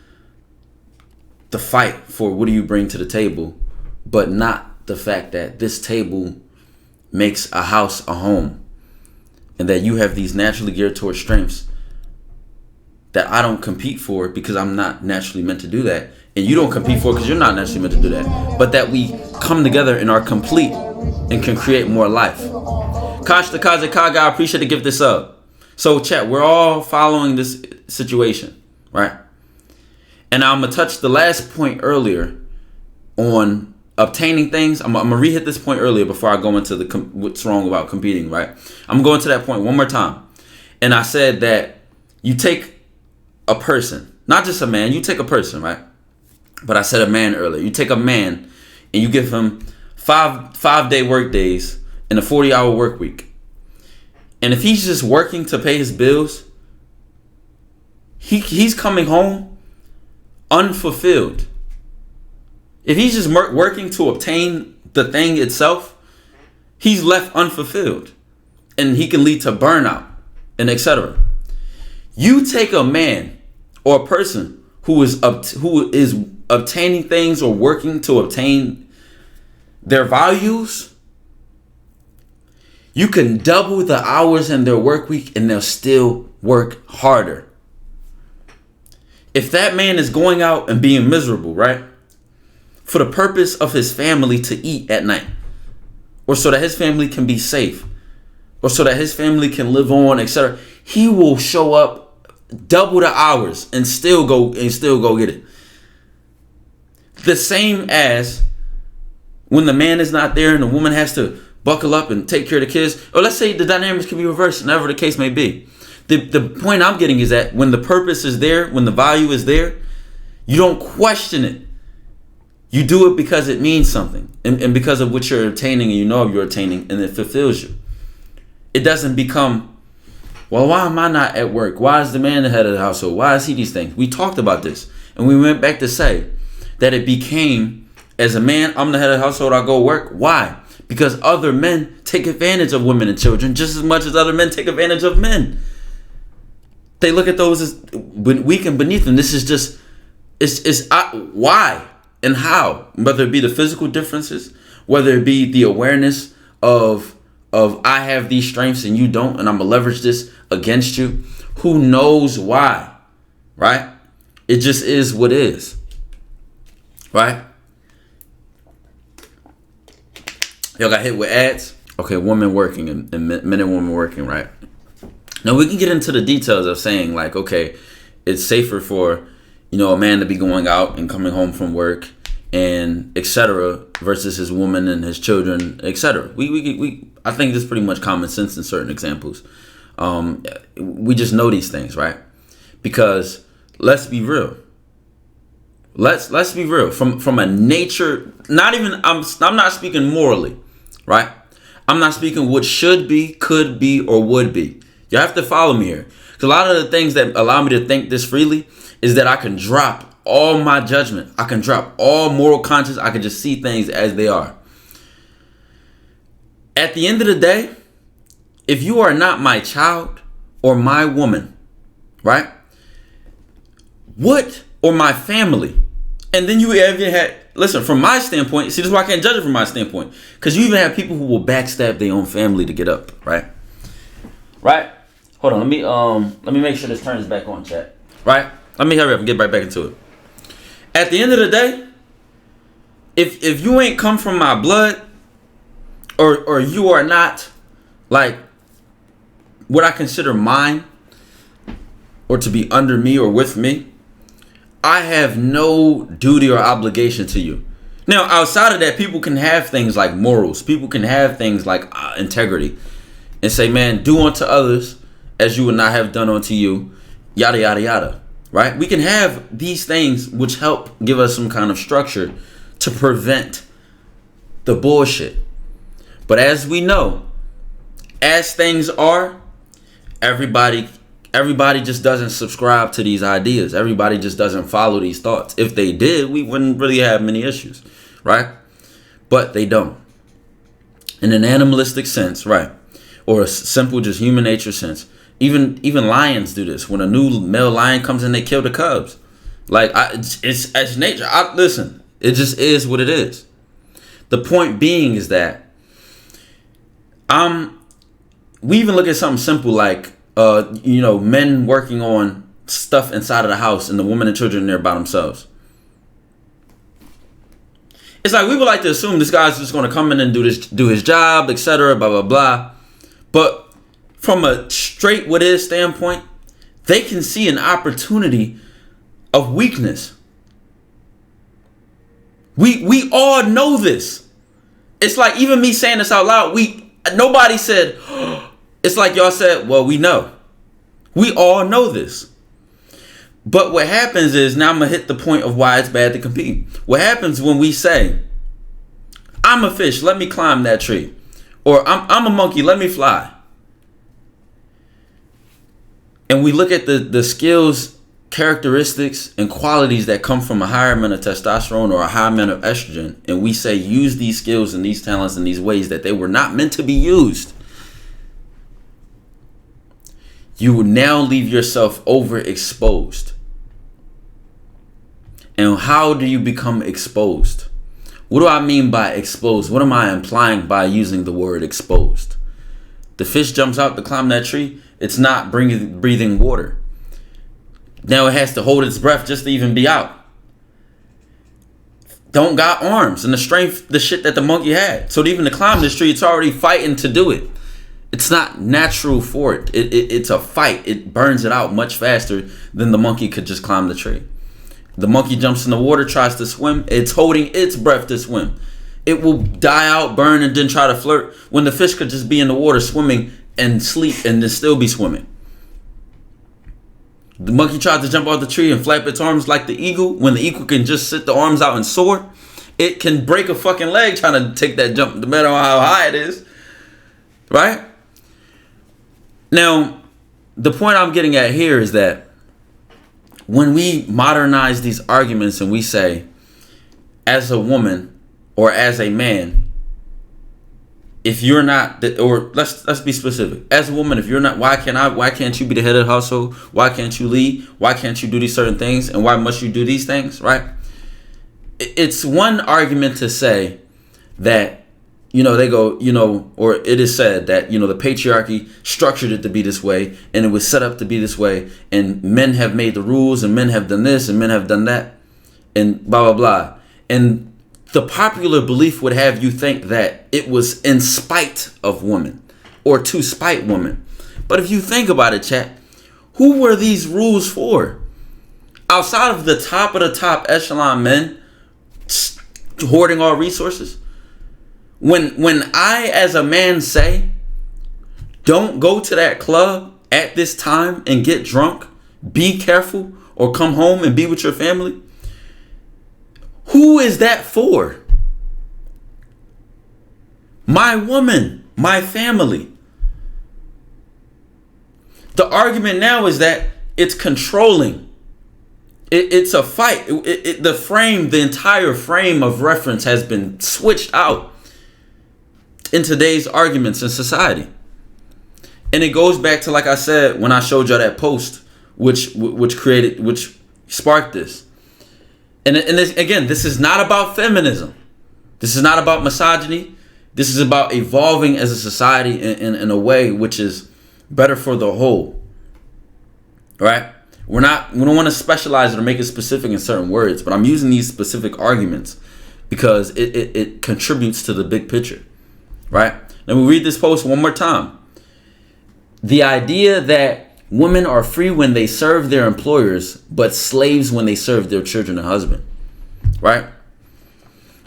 Speaker 1: the fight for what do you bring to the table, but not the fact that this table makes a house a home, and that you have these naturally geared towards strengths that I don't compete for because I'm not naturally meant to do that. And you don't compete for it because you're not naturally meant to do that. But that we come together and are complete and can create more life. Kash the Kaze Kaga, I appreciate to give this up. So chat, we're all following this situation, right? And I'm going to touch the last point earlier on obtaining things. I'm going to re-hit this point earlier before I go into what's wrong about competing, right? I'm going to that point one more time. And I said that you take a person, not just a man, you take a person, right? But I said a man earlier. You take a man and you give him five-day work days and a 40-hour work week. And if he's just working to pay his bills, he's coming home unfulfilled. If he's just working to obtain the thing itself, he's left unfulfilled. And he can lead to burnout and etc. You take a man or a person who is obtaining things or working to obtain their values, you can double the hours in their work week and they'll still work harder. If that man is going out and being miserable, right, for the purpose of his family to eat at night, or so that his family can be safe, or so that his family can live on, etc., he will show up, double the hours, and still go get it. The same as when the man is not there and the woman has to buckle up and take care of the kids. Or let's say the dynamics can be reversed, whatever the case may be. The point I'm getting is that when the purpose is there, when the value is there, you don't question it. You do it because it means something. And because of what you're obtaining and you know you're obtaining, and it fulfills you. It doesn't become, well, why am I not at work? Why is the man the head of the household? Why is he these things? We talked about this. And we went back to say, that it became, as a man, I'm the head of the household, I go work. Why? Because other men take advantage of women and children just as much as other men take advantage of men. They look at those as weak and beneath them. This is just, why and how? Whether it be the physical differences, whether it be the awareness of I have these strengths and you don't, and I'm gonna leverage this against you. Who knows why? Right? It just is what is. Right? Y'all got hit with ads? Okay, women working and men and women working, right? Now we can get into the details of saying like, okay, it's safer for, a man to be going out and coming home from work and etc. versus his woman and his children, etc. I think this is pretty much common sense in certain examples. We just know these things, right? Because let's be real. Let's be real. From a nature, I'm not speaking morally, right? I'm not speaking what should be, could be, or would be. You have to follow me here. Because a lot of the things that allow me to think this freely is that I can drop all my judgment. I can drop all moral conscience. I can just see things as they are. At the end of the day, if you are not my child or my woman, right? Or my family. And then you even had, listen, from my standpoint, see, this is why I can't judge it from my standpoint. Because you even have people who will backstab their own family to get up, right? Right? Hold on, let me make sure this turns back on, chat. Right? Let me hurry up and get right back into it. At the end of the day, if you ain't come from my blood, or you are not like what I consider mine, or to be under me or with me, I have no duty or obligation to you. Now, outside of that, people can have things like morals. People can have things like integrity and say, man, do unto others as you would not have done unto you, yada, yada, yada, right? We can have these things which help give us some kind of structure to prevent the bullshit. But as we know, as things are, everybody just doesn't subscribe to these ideas. Everybody just doesn't follow these thoughts. If they did, we wouldn't really have many issues, right? But they don't. In an animalistic sense, right? Or a simple just human nature sense. Even lions do this. When a new male lion comes in, they kill the cubs. Like, it's nature. Listen, it just is what it is. The point being is that we even look at something simple like men working on stuff inside of the house and the woman and children there by themselves. It's like we would like to assume this guy's just going to come in and do his job, etc., blah, blah, blah. But from a straight what is standpoint, they can see an opportunity of weakness. We all know this. It's like even me saying this out loud, nobody said, it's like y'all said, well, we know. We all know this. But what happens is, now I'm going to hit the point of why it's bad to compete. What happens when we say, I'm a fish, let me climb that tree. Or I'm a monkey, let me fly. And we look at the skills, characteristics, and qualities that come from a higher amount of testosterone or a higher amount of estrogen. And we say, use these skills and these talents in these ways that they were not meant to be used. You will now leave yourself overexposed. And how do you become exposed? What do I mean by exposed? What am I implying by using the word exposed? The fish jumps out to climb that tree. It's not breathing water. Now it has to hold its breath just to even be out. Don't got arms and the strength, the shit that the monkey had. So even to climb this tree, it's already fighting to do it. It's not natural for it. It's a fight. It burns it out much faster than the monkey could just climb the tree. The monkey jumps in the water, tries to swim. It's holding its breath to swim. It will die out, burn, and then try to flirt when the fish could just be in the water swimming and sleep and then still be swimming. The monkey tried to jump off the tree and flap its arms like the eagle. When the eagle can just sit the arms out and soar, it can break a fucking leg trying to take that jump, no matter how high it is. Right? Now, the point I'm getting at here is that when we modernize these arguments and we say, as a woman or as a man, if you're not, or let's be specific. As a woman, if you're not, why can't you be the head of the household? Why can't you lead? Why can't you do these certain things? And why must you do these things, right? It's one argument to say that, they go, or it is said that, the patriarchy structured it to be this way, and it was set up to be this way, and men have made the rules, and men have done this, and men have done that, and blah, blah, blah. And the popular belief would have you think that it was in spite of women or to spite women. But if you think about it, chat, who were these rules for? Outside of the top echelon men hoarding all resources. When I, as a man, say, don't go to that club at this time and get drunk, be careful, or come home and be with your family, who is that for? My woman, my family. The argument now is that it's controlling. It's a fight. The entire frame of reference has been switched out in today's arguments in society. And it goes back to, like I said, when I showed you that post, which sparked this. And this, again, this is not about feminism. This is not about misogyny. This is about evolving as a society in a way which is better for the whole. Right? We don't want to specialize it or make it specific in certain words, but I'm using these specific arguments because it contributes to the big picture. Right? Now we read this post one more time. The idea that women are free when they serve their employers, but slaves when they serve their children and husband. Right?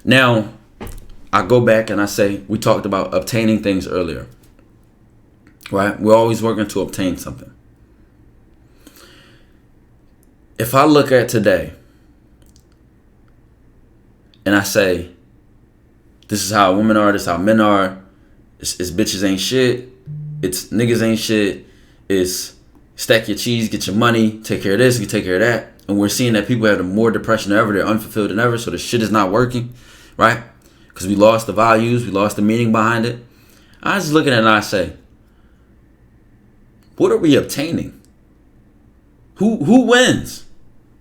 Speaker 1: Now, I go back and I say, we talked about obtaining things earlier. Right? We're always working to obtain something. If I look at today and I say, this is how women are, this is how men are, it's bitches ain't shit, it's niggas ain't shit, it's stack your cheese, get your money, take care of this, you take care of that. And we're seeing that people have more depression than ever, they're unfulfilled than ever, so the shit is not working, right? Because we lost the values, we lost the meaning behind it. I was looking at it and I say, what are we obtaining? Who wins?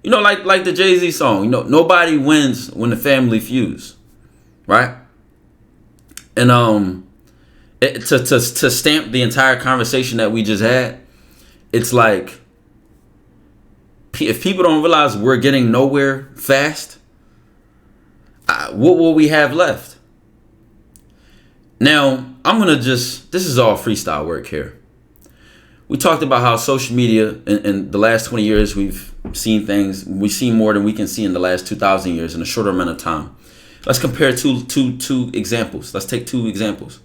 Speaker 1: Like the Jay-Z song, nobody wins when the family fuse, right? And to stamp the entire conversation that we just had, it's like, if people don't realize we're getting nowhere fast, what will we have left? Now, this is all freestyle work here. We talked about how social media in the last 20 years, we've seen things, we've seen more than we can see in the last 2,000 years in a shorter amount of time. Let's compare two examples. Let's take two examples.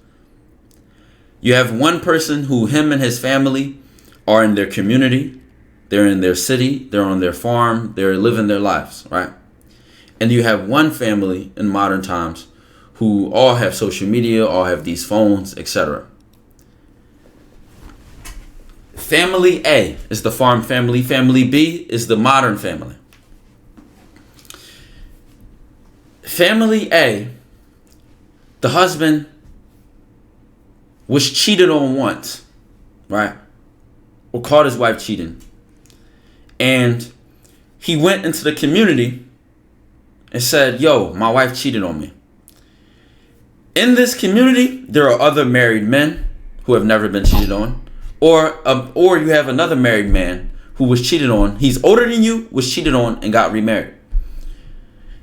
Speaker 1: You have one person who him and his family are in their community, they're in their city, they're on their farm, they're living their lives, right? And you have one family in modern times who all have social media, all have these phones, etc. Family A is the farm family. Family B is the modern family. Family A, the husband was cheated on once, right? Or caught his wife cheating. And he went into the community and said, yo, my wife cheated on me. In this community, there are other married men who have never been cheated on. Or you have another married man who was cheated on. He's older than you, was cheated on, and got remarried.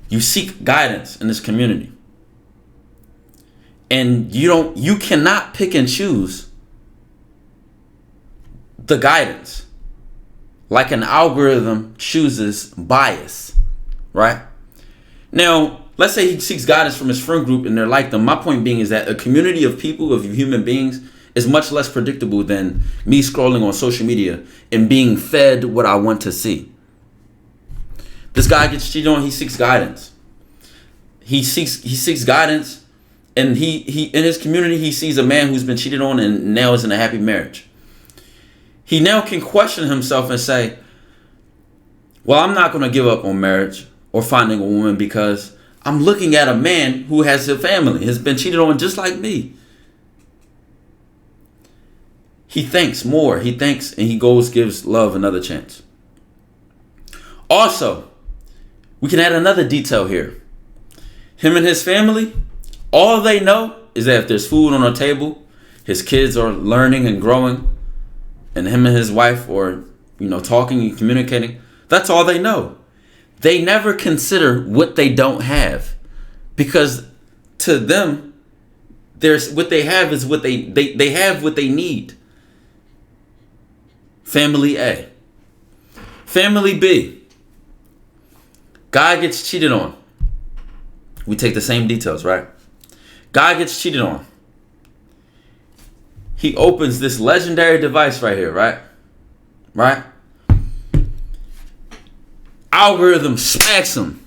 Speaker 1: You seek guidance in this community. And you cannot pick and choose the guidance. Like an algorithm chooses bias, right? Now, let's say he seeks guidance from his friend group and they're like them. My point being is that a community of people, of human beings, is much less predictable than me scrolling on social media and being fed what I want to see. This guy gets cheated on, he seeks guidance. He seeks guidance, and he in his community he sees a man who's been cheated on and now is in a happy marriage. He now can question himself and say, well, I'm not going to give up on marriage or finding a woman because I'm looking at a man who has a family, has been cheated on just like me. He thinks more. He thinks and he goes, gives love another chance. Also, we can add another detail here. Him and his family, all they know is that if there's food on the table, his kids are learning and growing, and him and his wife are, talking and communicating. That's all they know. They never consider what they don't have, because to them, there's what they have is what they have what they need. Family A. Family B. Guy gets cheated on. We take the same details, right? Guy gets cheated on. He opens this legendary device right here, right? Right? Algorithm smacks him.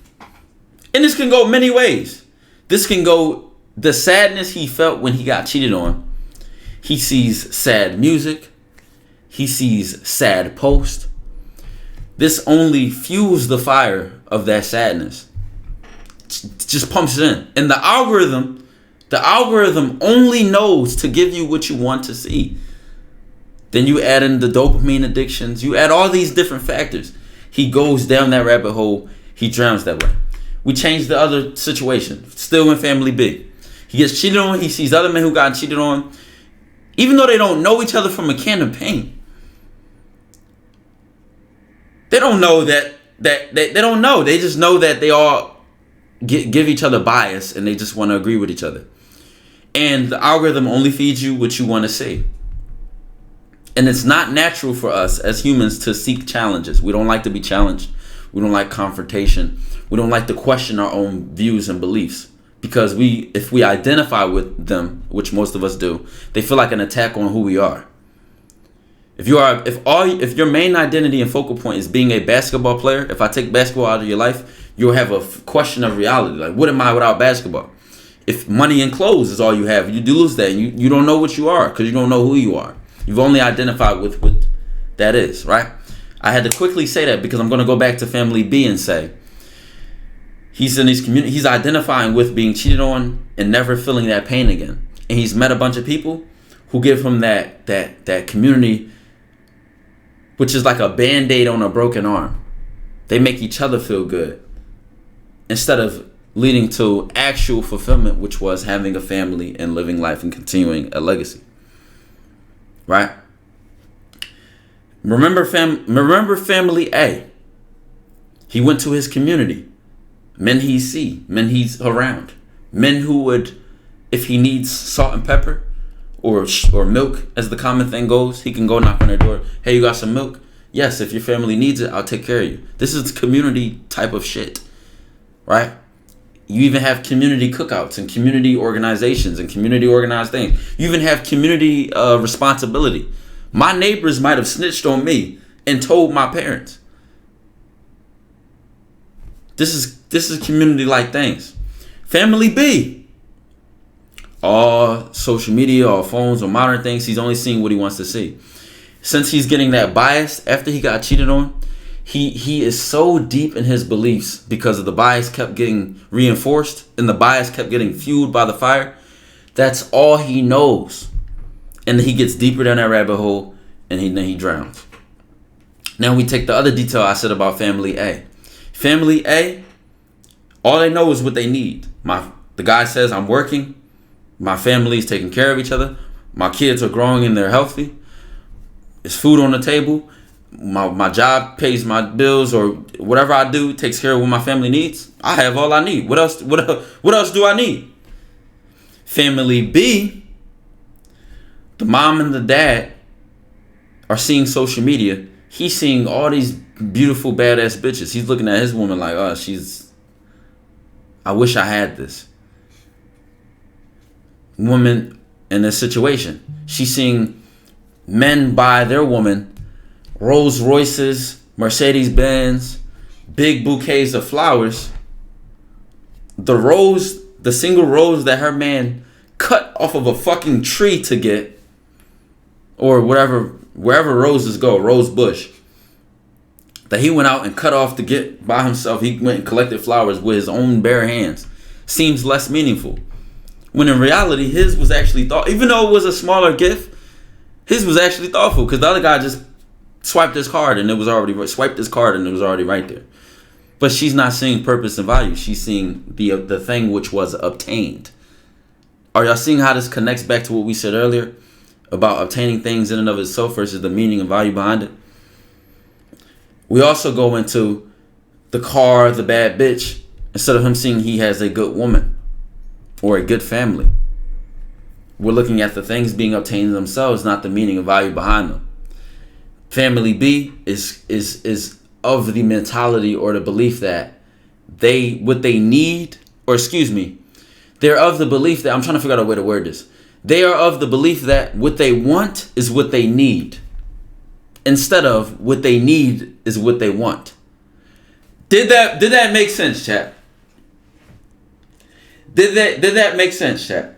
Speaker 1: And this can go many ways. This can go the sadness he felt when he got cheated on. He sees sad music. He sees sad posts. This only fuels the fire of that sadness. Just pumps it in. And the algorithm only knows to give you what you want to see. Then you add in the dopamine addictions. You add all these different factors. He goes down that rabbit hole. He drowns that way. We change the other situation. Still in family B. He gets cheated on. He sees other men who got cheated on. Even though they don't know each other from a can of paint. They don't know that they don't know. They just know that they all give each other bias and they just want to agree with each other. And the algorithm only feeds you what you want to see. And it's not natural for us as humans to seek challenges. We don't like to be challenged. We don't like confrontation. We don't like to question our own views and beliefs. Because if we identify with them, which most of us do, they feel like an attack on who we are. If your main identity and focal point is being a basketball player, if I take basketball out of your life, you'll have a question of reality. Like, what am I without basketball? If money and clothes is all you have, you do lose that. You don't know what you are because you don't know who you are. You've only identified with what that is, right? I had to quickly say that because I'm going to go back to family B and say he's in these he's identifying with being cheated on and never feeling that pain again. And he's met a bunch of people who give him that community, which is like a Band-Aid on a broken arm. They make each other feel good instead of leading to actual fulfillment, which was having a family and living life and continuing a legacy. Right? Remember family A. He went to his community. Men he see, men he's around. Men who would, if he needs salt and pepper or milk, as the common thing goes, he can go knock on their door. Hey, you got some milk? Yes, if your family needs it, I'll take care of you. This is community type of shit. Right? You even have community cookouts and community organizations and community organized things. You even have community responsibility. My neighbors might have snitched on me and told my parents. This is community-like things. Family B. All social media, all phones, or modern things, he's only seeing what he wants to see. Since he's getting that bias after he got cheated on, he is so deep in his beliefs because of the bias kept getting reinforced and the bias kept getting fueled by the fire. That's all he knows. And he gets deeper down that rabbit hole and then he drowns. Now we take the other detail I said about family A. Family A, all they know is what they need. The guy says, I'm working. My family's taking care of each other. My kids are growing and they're healthy. There's food on the table. My job pays my bills, or whatever I do takes care of what my family needs. I have all I need. What else do I need? Family B, the mom and the dad are seeing social media. He's seeing all these beautiful, badass bitches. He's looking at his woman like, oh, I wish I had this. Woman in this situation, she's seeing men buy their woman Rolls Royces, Mercedes Benz, big bouquets of flowers. The single rose that her man cut off of a fucking tree to get, or wherever roses go, rose bush, that he went out and cut off to get by himself. He went and collected flowers with his own bare hands. seems less meaningful. When in reality, his was actually thought. Even though it was a smaller gift, his was actually thoughtful because the other guy just swiped his card and it was already right there. But she's not seeing purpose and value. She's seeing the thing which was obtained. Are y'all seeing how this connects back to what we said earlier about obtaining things in and of itself versus the meaning and value behind it? We also go into the car, the bad bitch, instead of him seeing he has a good woman or a good family. We're looking at the things being obtained themselves, not the meaning and value behind them. Family B is of the mentality or the belief that they're of the belief that, I'm trying to figure out a way to word this. They are of the belief that what they want is what they need, instead of what they need is what they want. Did that make sense, chat? Did that make sense, chat?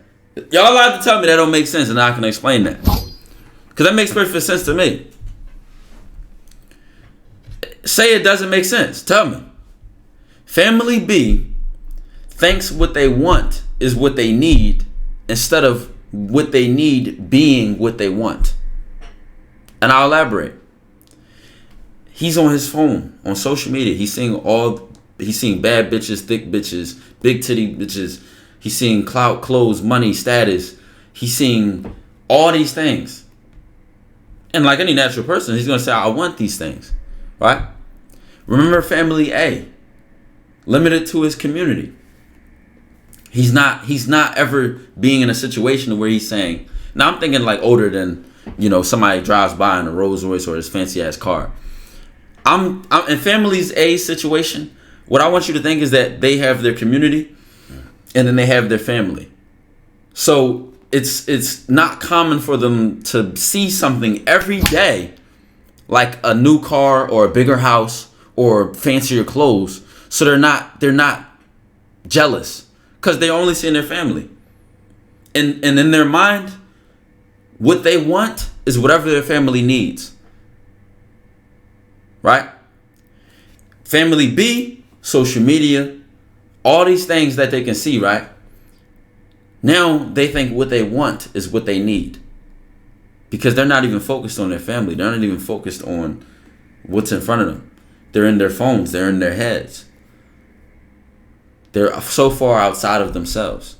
Speaker 1: Y'all allowed to tell me that don't make sense and I can explain that. Because that makes perfect sense to me. Say it doesn't make sense. Tell me. Family B thinks what they want is what they need, instead of what they need being what they want. And I'll elaborate. He's on his phone, on social media. He's seeing bad bitches, thick bitches, big titty bitches. He's seeing clout, clothes, money, status. He's seeing all these things. And like any natural person, he's going to say, I want these things. Right? Remember family A, limited to his community. He's not ever being in a situation where he's saying, now I'm thinking like older than, somebody drives by in a Rolls Royce or his fancy ass car. I'm in family's A situation. What I want you to think is that they have their community and then they have their family. So it's not common for them to see something every day like a new car or a bigger house or fancier clothes. So they're not jealous because they're only seeing their family. And in their mind, what they want is whatever their family needs. Right? Family B, social media, all these things that they can see, right? Now they think what they want is what they need. Because they're not even focused on their family. They're not even focused on what's in front of them. They're in their phones. They're in their heads. They're so far outside of themselves.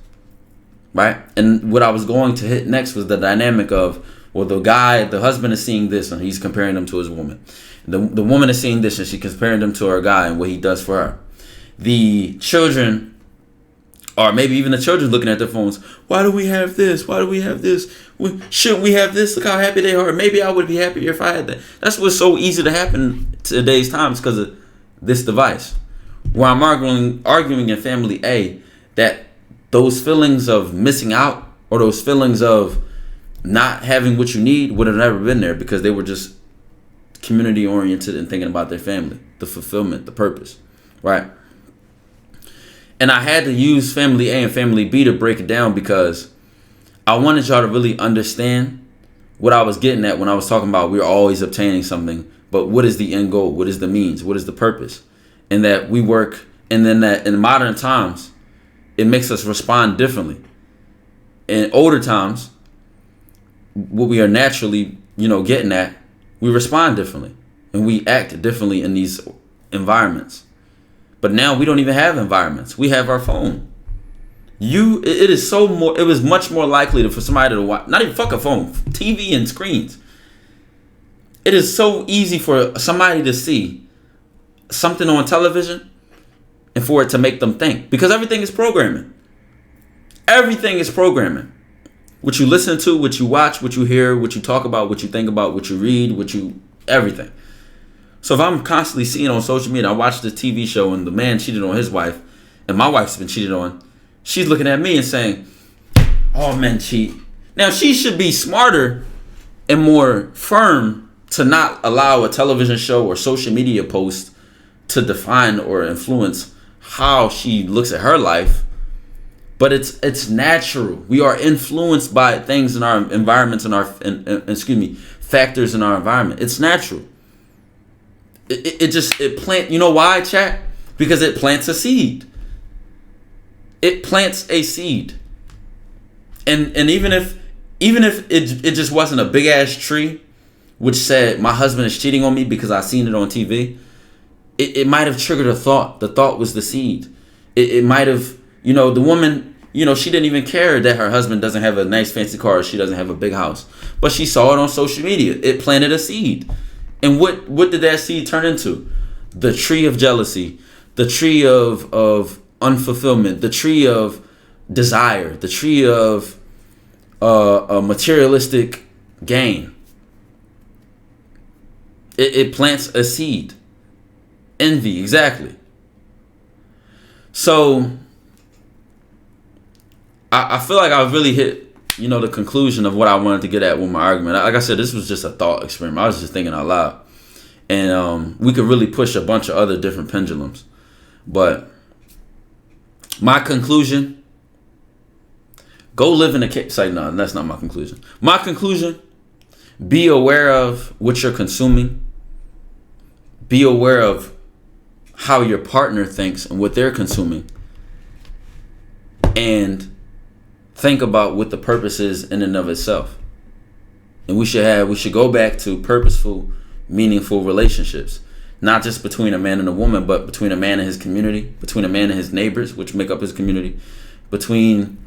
Speaker 1: Right? And what I was going to hit next was the dynamic of, well, the husband is seeing this and he's comparing them to his woman. The woman is seeing this and she's comparing them to her guy and what he does for her. The children, or maybe even the children looking at their phones. Why do we have this? Why do we have this? Shouldn't we have this? Look how happy they are. Maybe I would be happier if I had that. That's what's so easy to happen today's times because of this device. Where I'm arguing in family A that those feelings of missing out or those feelings of not having what you need would have never been there because they were just community oriented and thinking about their family, the fulfillment, the purpose, right? And I had to use family A and family B to break it down because I wanted y'all to really understand what I was getting at when I was talking about we're always obtaining something, but what is the end goal? What is the means? What is the purpose? And that we work, and then that in modern times, it makes us respond differently. In older times, what we are naturally, getting at, we respond differently and we act differently in these environments. But now we don't even have environments. We have our phone. It was much more likely for somebody to watch, not even fuck a phone, TV and screens. It is so easy for somebody to see something on television and for it to make them think, because everything is programming. Everything is programming. What you listen to, what you watch, what you hear, what you talk about, what you think about, what you read, everything. So if I'm constantly seeing on social media, I watch this TV show and the man cheated on his wife and my wife's been cheated on, she's looking at me and saying, all men cheat. Now she should be smarter and more firm to not allow a television show or social media post to define or influence how she looks at her life. But it's natural. We are influenced by things in our environments and factors in our environment. It's natural. It plants. You know why, chat? Because it plants a seed. it plants a seed. And even if it just wasn't a big ass tree which said my husband is cheating on me because I seen it on TV, it might have triggered a thought. The thought was the seed. It might have, the woman, she didn't even care that her husband doesn't have a nice fancy car, or she doesn't have a big house, but she saw it on social media. It planted a seed. And what did that seed turn into? The tree of jealousy, the tree of unfulfillment, the tree of desire, the tree of a materialistic gain. It plants a seed. Envy, exactly. So I feel like I've really hit, the conclusion of what I wanted to get at with my argument. Like I said, this was just a thought experiment. I was just thinking out loud. And we could really push a bunch of other different pendulums. But my conclusion, go live in a cave. Say, no, that's not my conclusion. My conclusion, be aware of what you're consuming. Be aware of how your partner thinks and what they're consuming. And think about what the purpose is in and of itself. And we should go back to purposeful, meaningful relationships. Not just between a man and a woman, but between a man and his community, between a man and his neighbors, which make up his community, between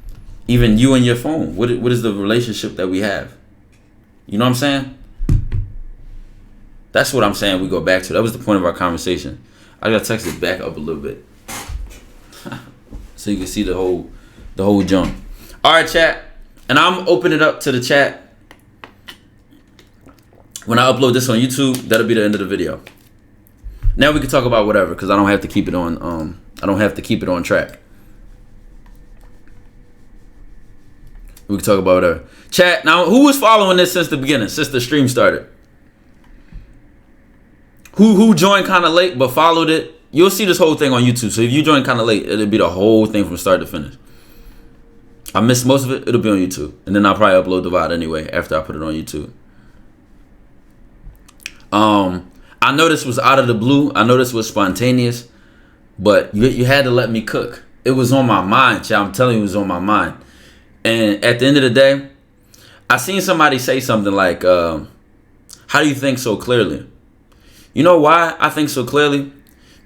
Speaker 1: even you and your phone. What is the relationship that we have? You know what I'm saying? That's what I'm saying we go back to. That was the point of our conversation. I got to text it back up a little bit so you can see the whole jump. All right, chat. And I'm opening it up to the chat. When I upload this on YouTube, that'll be the end of the video. Now we can talk about whatever, because I don't have to keep it on. I don't have to keep it on track. We can talk about whatever. Chat. Now, who was following this since the beginning, since the stream started? Who joined kind of late but followed it? You'll see this whole thing on YouTube. So if you join kind of late, it'll be the whole thing from start to finish. I missed most of it. It'll be on YouTube, and then I'll probably upload the VOD anyway after I put it on YouTube. I know this was out of the blue. I know this was spontaneous, but you had to let me cook. It was on my mind, chat. I'm telling you, it was on my mind. And at the end of the day, I seen somebody say something like, how do you think so clearly? You know why I think so clearly?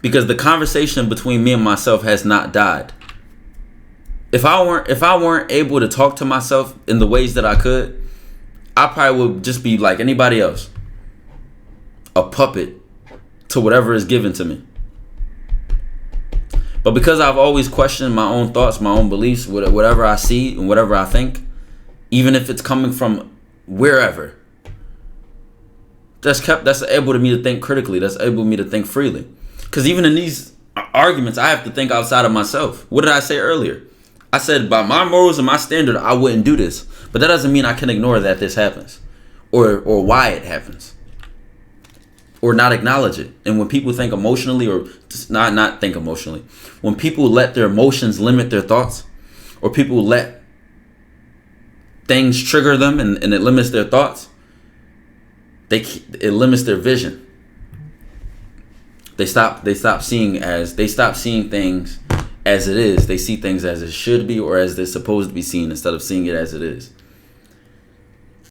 Speaker 1: Because the conversation between me and myself has not died. If I weren't able to talk to myself in the ways that I could, I probably would just be like anybody else, a puppet to whatever is given to me. But because I've always questioned my own thoughts, my own beliefs, whatever I see and whatever I think, even if it's coming from wherever, that's able to me to think critically. That's able me to think freely. Because even in these arguments, I have to think outside of myself. What did I say earlier? I said by my morals and my standard, I wouldn't do this. But that doesn't mean I can ignore that this happens, or why it happens, or not acknowledge it. And when people think emotionally, or just not think emotionally, when people let their emotions limit their thoughts, or people let things trigger them and it limits their thoughts, it limits their vision. They stop seeing things as it is. They see things as it should be, or as they're supposed to be seen, instead of seeing it as it is.